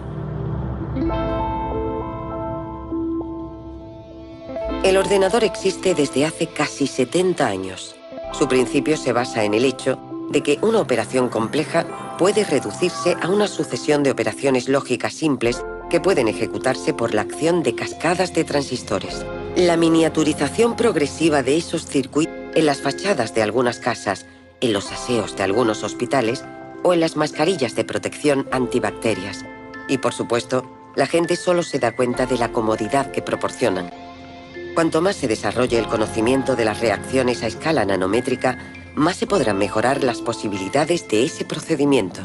Speaker 1: El ordenador existe desde hace casi 70 años. Su principio se basa en el hecho de que una operación compleja puede reducirse a una sucesión de operaciones lógicas simples que pueden ejecutarse por la acción de cascadas de transistores. La miniaturización progresiva de esos circuitos en las fachadas de algunas casas, en los aseos de algunos hospitales o en las mascarillas de protección antibacterias. Y por supuesto, la gente solo se da cuenta de la comodidad que proporcionan. Cuanto más se desarrolle el conocimiento de las reacciones a escala nanométrica, más se podrán mejorar las posibilidades de ese procedimiento.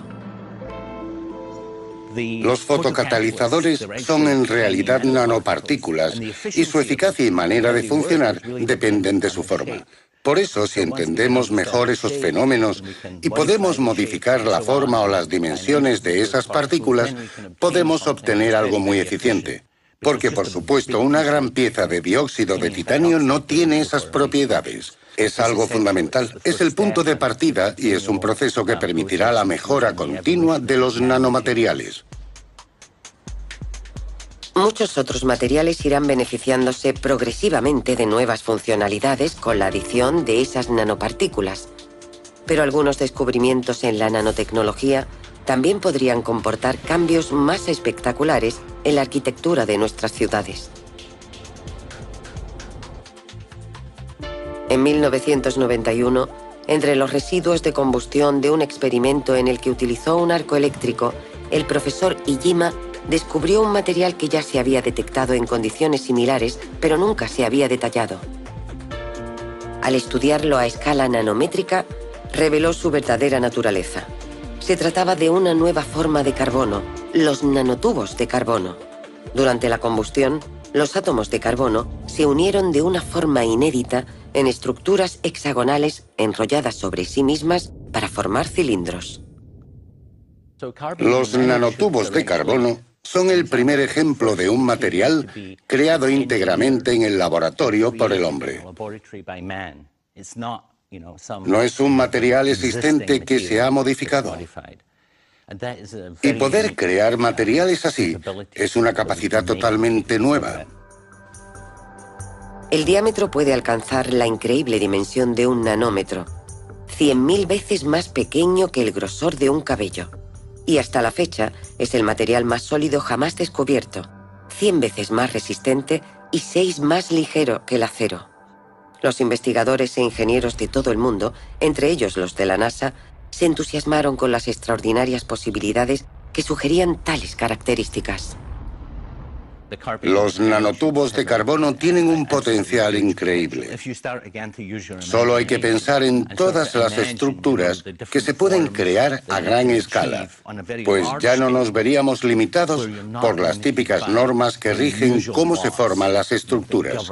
Speaker 2: Los fotocatalizadores son en realidad nanopartículas y su eficacia y manera de funcionar dependen de su forma. Por eso, si entendemos mejor esos fenómenos y podemos modificar la forma o las dimensiones de esas partículas, podemos obtener algo muy eficiente. Porque, por supuesto, una gran pieza de dióxido de titanio no tiene esas propiedades. Es algo fundamental, es el punto de partida y es un proceso que permitirá la mejora continua de los nanomateriales.
Speaker 1: Muchos otros materiales irán beneficiándose progresivamente de nuevas funcionalidades con la adición de esas nanopartículas. Pero algunos descubrimientos en la nanotecnología también podrían comportar cambios más espectaculares en la arquitectura de nuestras ciudades. En 1991, entre los residuos de combustión de un experimento en el que utilizó un arco eléctrico, el profesor Iijima descubrió un material que ya se había detectado en condiciones similares, pero nunca se había detallado. Al estudiarlo a escala nanométrica, reveló su verdadera naturaleza. Se trataba de una nueva forma de carbono, los nanotubos de carbono. Durante la combustión, los átomos de carbono se unieron de una forma inédita en estructuras hexagonales enrolladas sobre sí mismas para formar cilindros.
Speaker 2: Los nanotubos de carbono son el primer ejemplo de un material creado íntegramente en el laboratorio por el hombre. No es un material existente que se ha modificado. Y poder crear materiales así es una capacidad totalmente nueva.
Speaker 1: El diámetro puede alcanzar la increíble dimensión de un nanómetro, 100.000 veces más pequeño que el grosor de un cabello. Y hasta la fecha es el material más sólido jamás descubierto, 100 veces más resistente y 6 más ligero que el acero. Los investigadores e ingenieros de todo el mundo, entre ellos los de la NASA, se entusiasmaron con las extraordinarias posibilidades que sugerían tales características.
Speaker 2: Los nanotubos de carbono tienen un potencial increíble. Solo hay que pensar en todas las estructuras que se pueden crear a gran escala, pues ya no nos veríamos limitados por las típicas normas que rigen cómo se forman las estructuras.